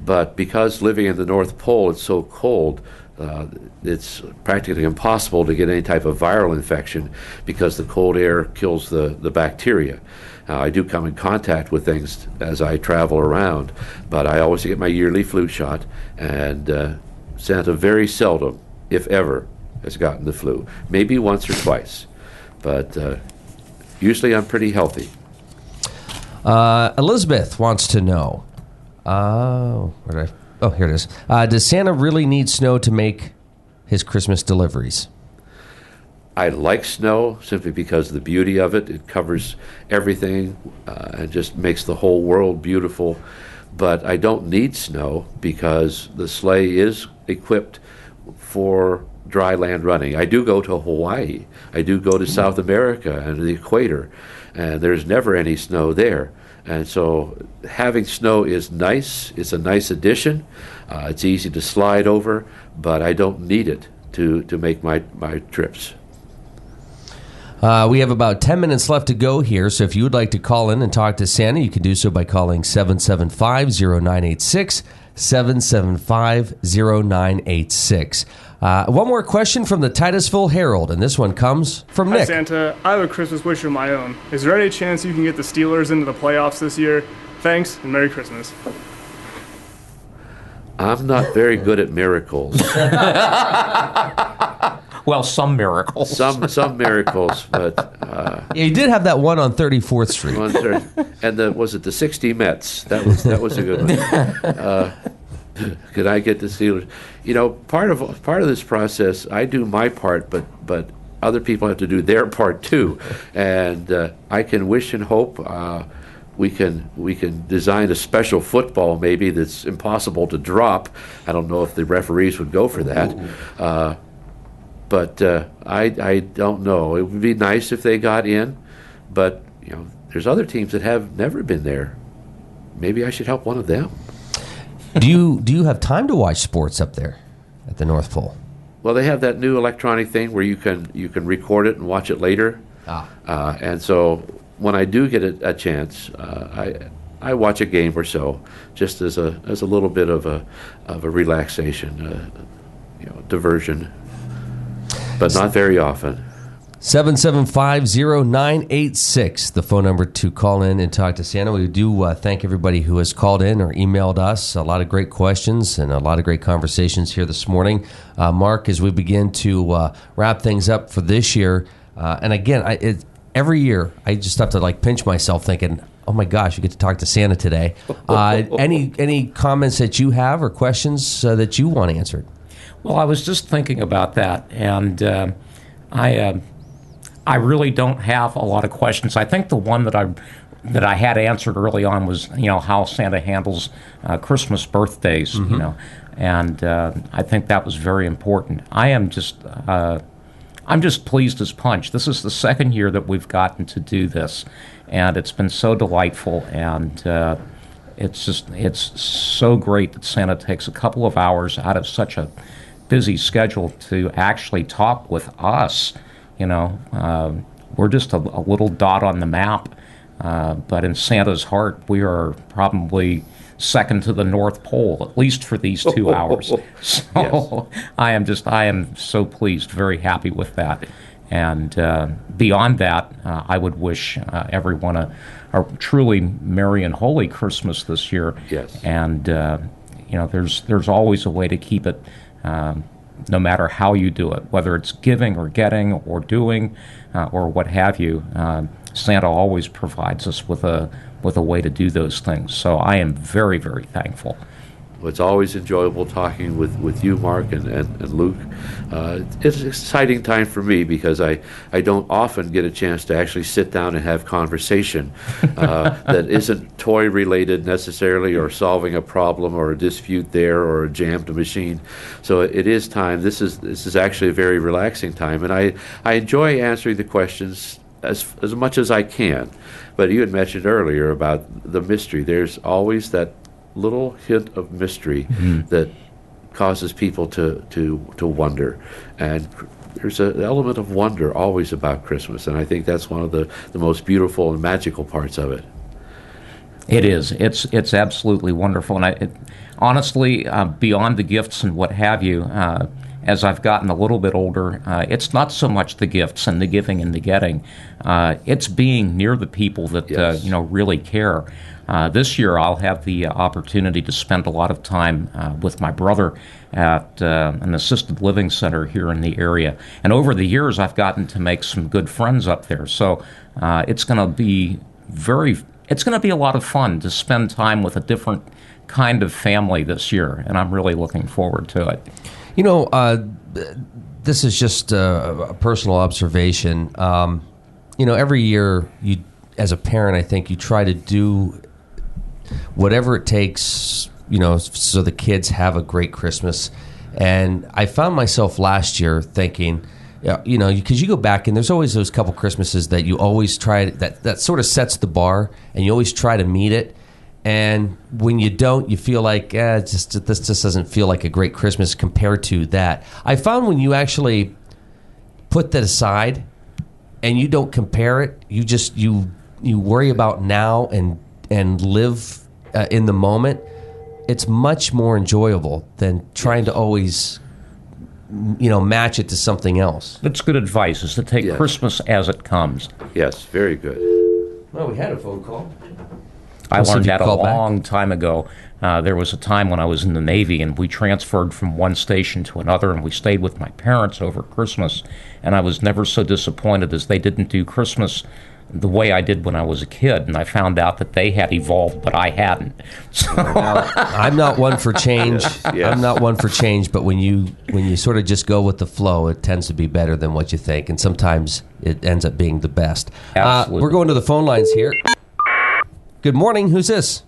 but because living in the North Pole, it's so cold, it's practically impossible to get any type of viral infection because the cold air kills the bacteria. I do come in contact with things as I travel around, but I always get my yearly flu shot, and Santa very seldom, if ever, has gotten the flu. Maybe once or twice, but usually I'm pretty healthy. Elizabeth wants to know. Here it is. Does Santa really need snow to make his Christmas deliveries? I like snow simply because of the beauty of it. It covers everything and just makes the whole world beautiful. But I don't need snow because the sleigh is equipped for dry land running. I do go to Hawaii. I do go to South America and the equator, and there's never any snow there. And so having snow is nice. It's a nice addition. It's easy to slide over, but I don't need it to make my trips. We have about 10 minutes left to go here, so if you would like to call in and talk to Santa, you can do so by calling 775-0986, 775-0986. One more question from the Titusville Herald, and this one comes from Nick. Hi, Santa. I have a Christmas wish of my own. Is there any chance you can get the Steelers into the playoffs this year? Thanks, and Merry Christmas. I'm not very good at miracles. Well, some miracles. Some miracles, but... you did have that one on 34th Street. And was it the 60 Mets? That was a good one. Could I get the Steelers? Part of this process, I do my part, but other people have to do their part too. And I can wish and hope. We can design a special football maybe that's impossible to drop. I don't know if the referees would go for that. But I don't know. It would be nice if they got in, but there's other teams that have never been there. Maybe I should help one of them. Do you have time to watch sports up there at the North Pole? Well, they have that new electronic thing where you can record it and watch it later. And so when I do get a chance, I watch a game or so, just as a little bit of a relaxation, diversion, but not very often. 775-0986, the phone number to call in and talk to Santa. We do thank everybody who has called in or emailed us. A lot of great questions and a lot of great conversations here this morning. Mark, as we begin to wrap things up for this year, and again, every year I just have to pinch myself thinking, oh my gosh, you get to talk to Santa today. Any comments that you have or questions that you want answered? Well, I was just thinking about that, and I really don't have a lot of questions. I think the one that I had answered early on was how Santa handles Christmas birthdays, and I think that was very important. I'm just pleased as punch. This is the second year that we've gotten to do this, and it's been so delightful, and it's so great that Santa takes a couple of hours out of such a busy schedule to actually talk with us. We're just a little dot on the map, but in Santa's heart, we are probably second to the North Pole, at least for these 2 hours. So yes. I am so pleased, very happy with that. And beyond that, I would wish everyone a truly merry and holy Christmas this year. Yes. And there's always a way to keep it. No matter how you do it, whether it's giving or getting or doing or what have you, Santa always provides us with a way to do those things. So I am very, very thankful. Well, it's always enjoyable talking with you, Mark, and Luke. It's an exciting time for me because I don't often get a chance to actually sit down and have conversation that isn't toy-related necessarily or solving a problem or a dispute there or a jammed machine. So it is time. This is actually a very relaxing time, and I enjoy answering the questions as much as I can. But you had mentioned earlier about the mystery. There's always that little hint of mystery that causes people to wonder, and there's an element of wonder always about Christmas, and I think that's one of the most beautiful and magical parts of it. It is. It's absolutely wonderful, and honestly, beyond the gifts and what have you, as I've gotten a little bit older, it's not so much the gifts and the giving and the getting. It's being near the people that Yes. really care. This year, I'll have the opportunity to spend a lot of time with my brother at an assisted living center here in the area. And over the years, I've gotten to make some good friends up there. So it's going to be a lot of fun to spend time with a different kind of family this year, and I'm really looking forward to it. This is just a personal observation. Every year, you, as a parent, I think you try to do whatever it takes, so the kids have a great Christmas. And I found myself last year thinking, because you go back and there's always those couple Christmases that you always try, that sort of sets the bar, and you always try to meet it. And when you don't, you feel like, this just doesn't feel like a great Christmas compared to that. I found when you actually put that aside and you don't compare it, you just you worry about now and live in the moment, it's much more enjoyable than trying to always match it to something else. That's good advice, is to take Yes. Christmas as it comes. Yes, very good. Well, we had a phone call. I learned that a long time ago. There was a time when I was in the Navy, and we transferred from one station to another, and we stayed with my parents over Christmas, and I was never so disappointed as they didn't do Christmas the way I did when I was a kid, and I found out that they had evolved, but I hadn't. So I'm not one for change. Yes. I'm not one for change, but when you sort of just go with the flow, it tends to be better than what you think, and sometimes it ends up being the best. Absolutely. We're going to the phone lines here. Good morning. Who's this?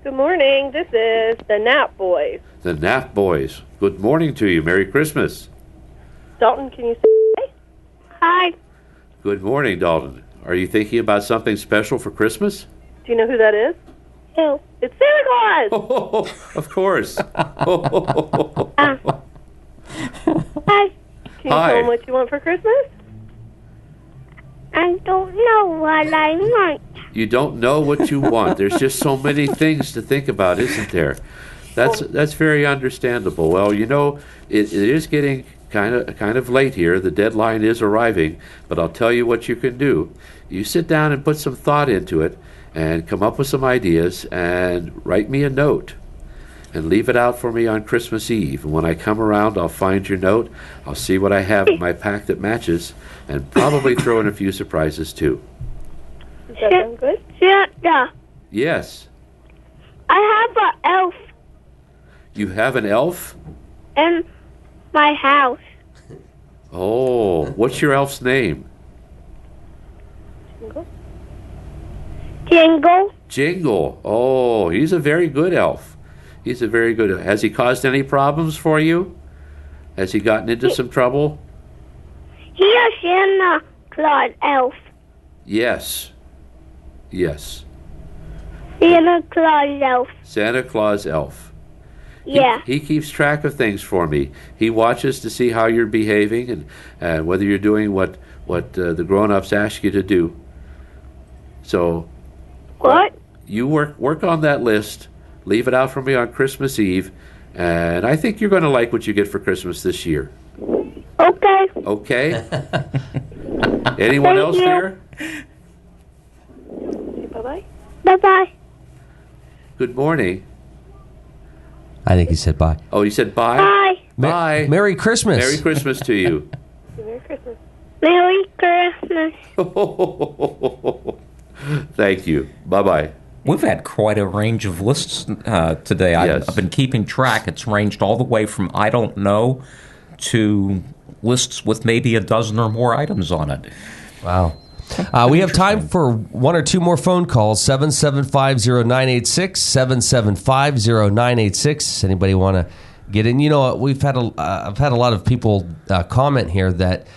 Good morning. This is the Nap Boys. The Nap Boys. Good morning to you. Merry Christmas. Dalton, can you say hi? Good morning, Dalton. Are you thinking about something special for Christmas? Do you know who that is? Who? It's Santa Claus! Oh, of course. Hi. Can you Hi. tell him what you want for Christmas? I don't know what I want. You don't know what you want. There's just so many things to think about, isn't there? That's very understandable. Well, you know, it is getting kind of late here. The deadline is arriving, but I'll tell you what you can do. You sit down and put some thought into it and come up with some ideas and write me a note and leave it out for me on Christmas Eve. And when I come around, I'll find your note. I'll see what I have in my pack that matches and probably throw in a few surprises too. Does that sound good? Santa, Yes. I have an elf You have an elf? in my house. Oh, what's your elf's name? Jingle. Jingle. Oh, he's a very good elf. He's a very good. Has he caused any problems for you? Has he gotten into some trouble? He is Santa Claus elf. Yes. Yes. Santa Claus elf. Santa Claus elf. Yeah. He keeps track of things for me. He watches to see how you're behaving and whether you're doing what the grown-ups ask you to do. So What? you work on that list. Leave it out for me on Christmas Eve, and I think you're going to like what you get for Christmas this year. Okay. Okay? Anyone else you. there? Bye-bye. Bye-bye. Good morning. I think he said bye. Oh, you said bye? Bye. Bye. Merry Christmas. Merry Christmas to you. Merry Christmas. Merry Christmas. Thank you. Bye-bye. We've had quite a range of lists today. Yes. I've been keeping track. It's ranged all the way from I don't know to lists with maybe a dozen or more items on it. Wow. We have time for one or two more phone calls. 7750986, 7750986. Anybody want to get in? You know, I've had a lot of people comment here that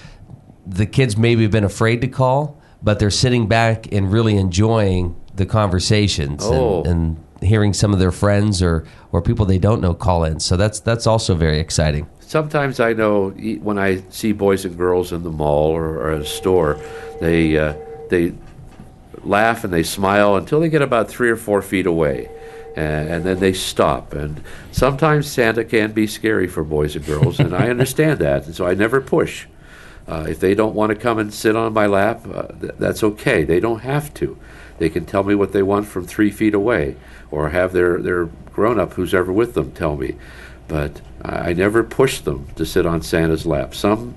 the kids maybe have been afraid to call, but they're sitting back and really enjoying the conversations and hearing some of their friends or people they don't know call in. So that's also very exciting. Sometimes I know when I see boys and girls in the mall or at a store, they laugh and they smile until they get about 3 or 4 feet away, and then they stop. And sometimes Santa can be scary for boys and girls, and I understand that. And so I never push. If they don't want to come and sit on my lap, that's okay. They don't have to. They can tell me what they want from 3 feet away, or have their grown-up who's ever with them tell me. But I never push them to sit on Santa's lap. Some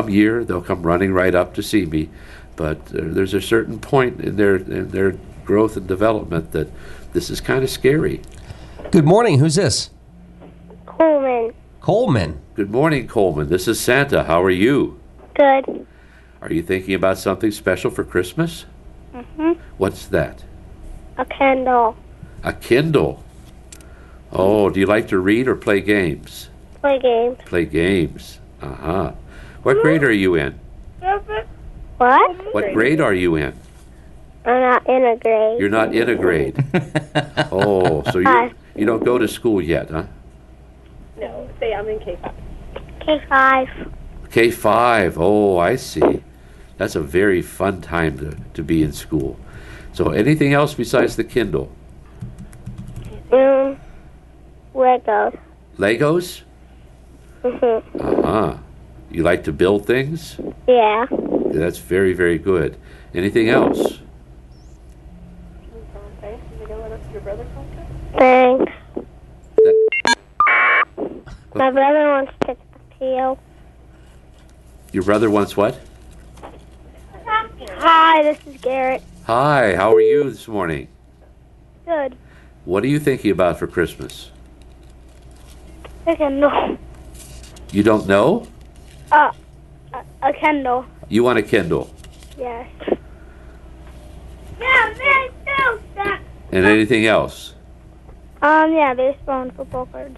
year they'll come running right up to see me, but there's a certain point in their growth and development that this is kind of scary. Good morning. Who's this? Coleman. Coleman. Good morning, Coleman. This is Santa. How are you? Good. Are you thinking about something special for Christmas? Mm-hmm. What's that? A candle. A Kindle. Oh, do you like to read or play games? Play games. Play games. Uh-huh. What grade are you in? What? What grade are you in? I'm not in a grade. You're not in a grade. Oh, so you don't go to school yet, huh? No, say I'm in K5. K5. K5. Oh, I see. That's a very fun time to be in school. So anything else besides the Kindle? Legos. Legos? Mm-hmm. Uh-huh. You like to build things? Yeah. That's very, very good. Anything else? Thanks. My brother wants to talk to you. Your brother wants what? Hi, this is Garrett. Hi, how are you this morning? Good. What are you thinking about for Christmas? A Kindle. You don't know? A Kindle. You want a Kindle. Yes. Yeah, me too. And anything else? Yeah, baseball and football cards.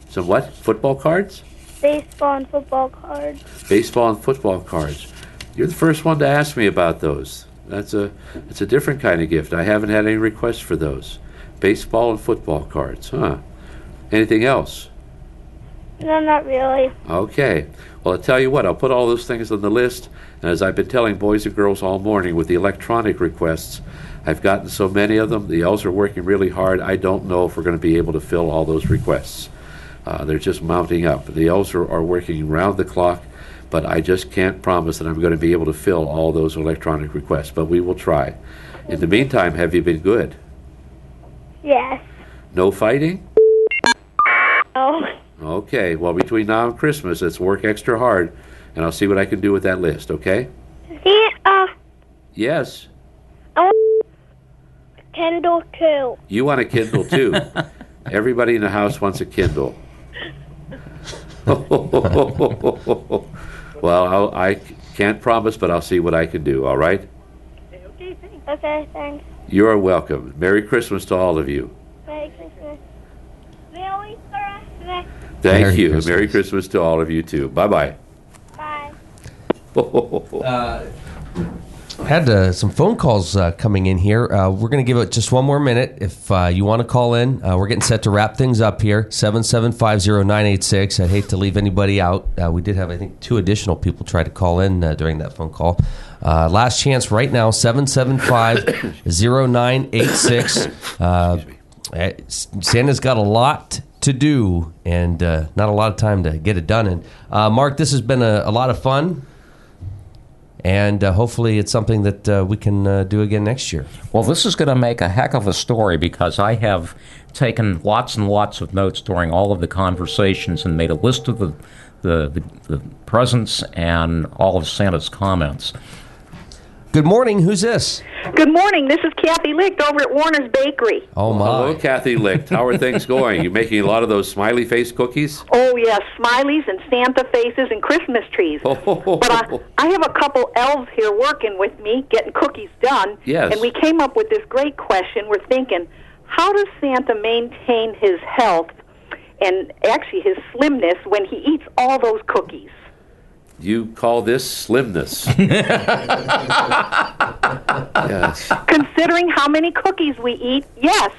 Some what? Football cards? baseball and football cards. Baseball and football cards. You're the first one to ask me about those. It's a different kind of gift. I haven't had any requests for those. Baseball and football cards, huh? Anything else? No, not really. Okay. Well, I'll tell you what, I'll put all those things on the list, and as I've been telling boys and girls all morning with the electronic requests, I've gotten so many of them. The elves are working really hard. I don't know if we're going to be able to fill all those requests. They're just mounting up. The elves are working round the clock, but I just can't promise that I'm going to be able to fill all those electronic requests, but we will try. In the meantime, have you been good? Yes. No fighting? Oh. Okay, well, between now and Christmas, let's work extra hard, and I'll see what I can do with that list, okay? Yes? I want a Kindle too. You want a Kindle, too. Everybody in the house wants a Kindle. Well, I can't promise, but I'll see what I can do, all right? Okay, thanks. You're welcome. Merry Christmas to all of you. Merry Christmas. Merry Christmas. Thank Merry you. Christmas. Merry Christmas to all of you, too. Bye-bye. Bye. Had some phone calls coming in here. We're going to give it just one more minute. If you want to call in, we're getting set to wrap things up here. 7750986. I'd hate to leave anybody out. We did have, I think, 2 additional people try to call in during that phone call. Last chance right now, 7750986. Santa's got a lot to do and not a lot of time to get it done. And Mark, this has been a lot of fun. And hopefully it's something that we can do again next year. Well, this is going to make a heck of a story because I have taken lots and lots of notes during all of the conversations and made a list of the presents and all of Santa's comments. Good morning. Who's this? Good morning. This is Kathy Licht over at Warner's Bakery. Oh, my. Hello, Kathy Licht. How are things going? You making a lot of those smiley face cookies? Oh, yes. Smileys and Santa faces and Christmas trees. But I have a couple elves here working with me, getting cookies done. Yes. And we came up with this great question. We're thinking, how does Santa maintain his health and actually his slimness when he eats all those cookies? You call this slimness. Yes. Considering how many cookies we eat, yes.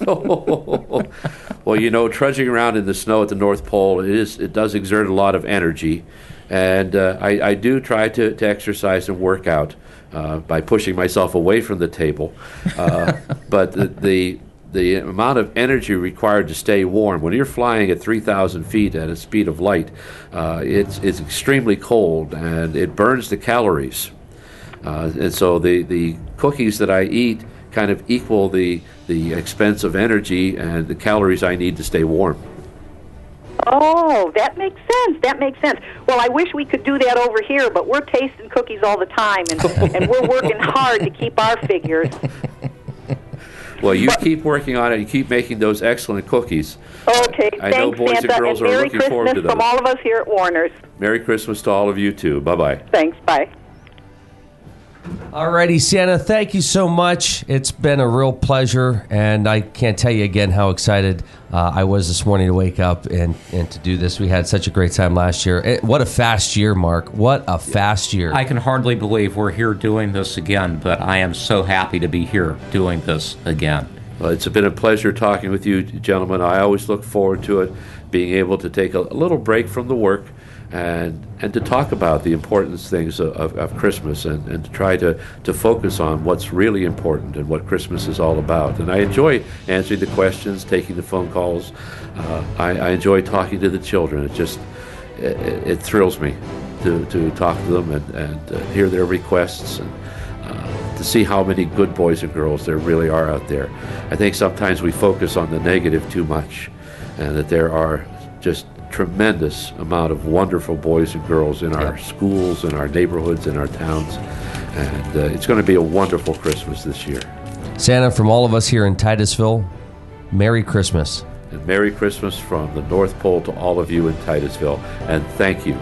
Well, you know, trudging around in the snow at the North Pole, it does exert a lot of energy. And I do try to exercise and work out by pushing myself away from the table. But the amount of energy required to stay warm, when you're flying at 3,000 feet at a speed of light, it's extremely cold and it burns the calories. And so the cookies that I eat kind of equal the expense of energy and the calories I need to stay warm. Oh, that makes sense. That makes sense. Well, I wish we could do that over here, but we're tasting cookies all the time, and we're working hard to keep our figures. Well, you keep working on it. You keep making those excellent cookies. Okay, I know thanks, boys Santa, and girls are Merry looking forward to Christmas those. from all of us here at Warner's. Merry Christmas to all of you, too. Bye-bye. Thanks, bye. Alrighty, Santa, thank you so much. It's been a real pleasure, and I can't tell you again how excited I was this morning to wake up and to do this. We had such a great time last year. What a fast year, Mark. What a fast year. I can hardly believe we're here doing this again, but I am so happy to be here doing this again. Well, it's been a pleasure talking with you, gentlemen. I always look forward to it, being able to take a little break from the work and to talk about the important things of Christmas and to try to focus on what's really important and what Christmas is all about. And I enjoy answering the questions, taking the phone calls. I enjoy talking to the children. It thrills me to talk to them and hear their requests and to see how many good boys and girls there really are out there. I think sometimes we focus on the negative too much, and that there are just tremendous amount of wonderful boys and girls in our schools, in our neighborhoods, in our towns, and it's going to be a wonderful Christmas this year. Santa, from all of us here in Titusville, Merry Christmas. And Merry Christmas from the North Pole to all of you in Titusville, and thank you.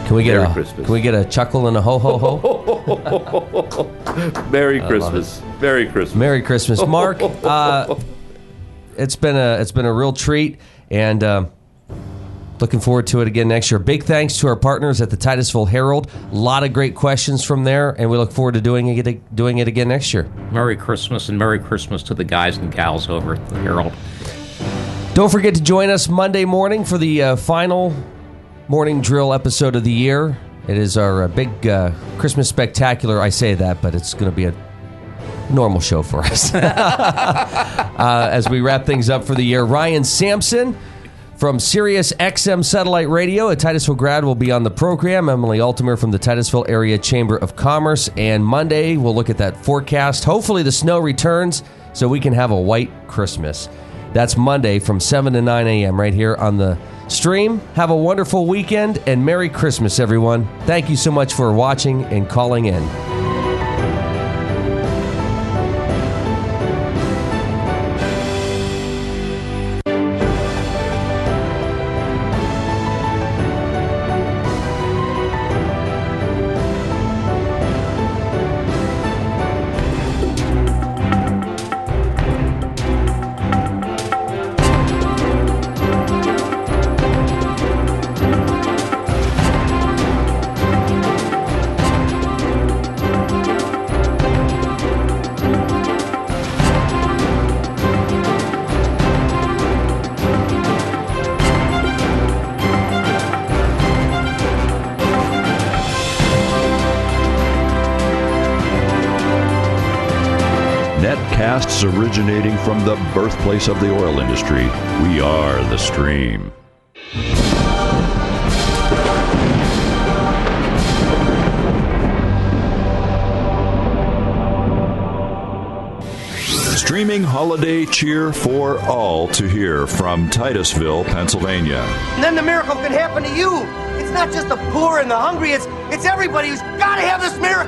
Can we get Merry a Christmas. Can we get a chuckle and a ho ho ho? Merry Christmas. Merry Christmas. Merry Christmas, Mark. It's been a real treat, and Looking forward to it again next year. Big thanks to our partners at the Titusville Herald. A lot of great questions from there, and we look forward to doing it again next year. Merry Christmas, and Merry Christmas to the guys and gals over at the Herald. Don't forget to join us Monday morning for the final morning drill episode of the year. It is our big Christmas spectacular. I say that, but it's going to be a normal show for us. As we wrap things up for the year, Ryan Sampson from Sirius XM Satellite Radio, a Titusville grad, will be on the program. Emily Altimer from the Titusville Area Chamber of Commerce. And Monday, we'll look at that forecast. Hopefully the snow returns so we can have a white Christmas. That's Monday from 7 to 9 a.m. right here on the stream. Have a wonderful weekend and Merry Christmas, everyone. Thank you so much for watching and calling in. Netcasts originating from the birthplace of the oil industry. We are the Stream. Streaming holiday cheer for all to hear from Titusville, Pennsylvania. And then the miracle can happen to you. It's not just the poor and the hungry, it's everybody who's got to have this miracle.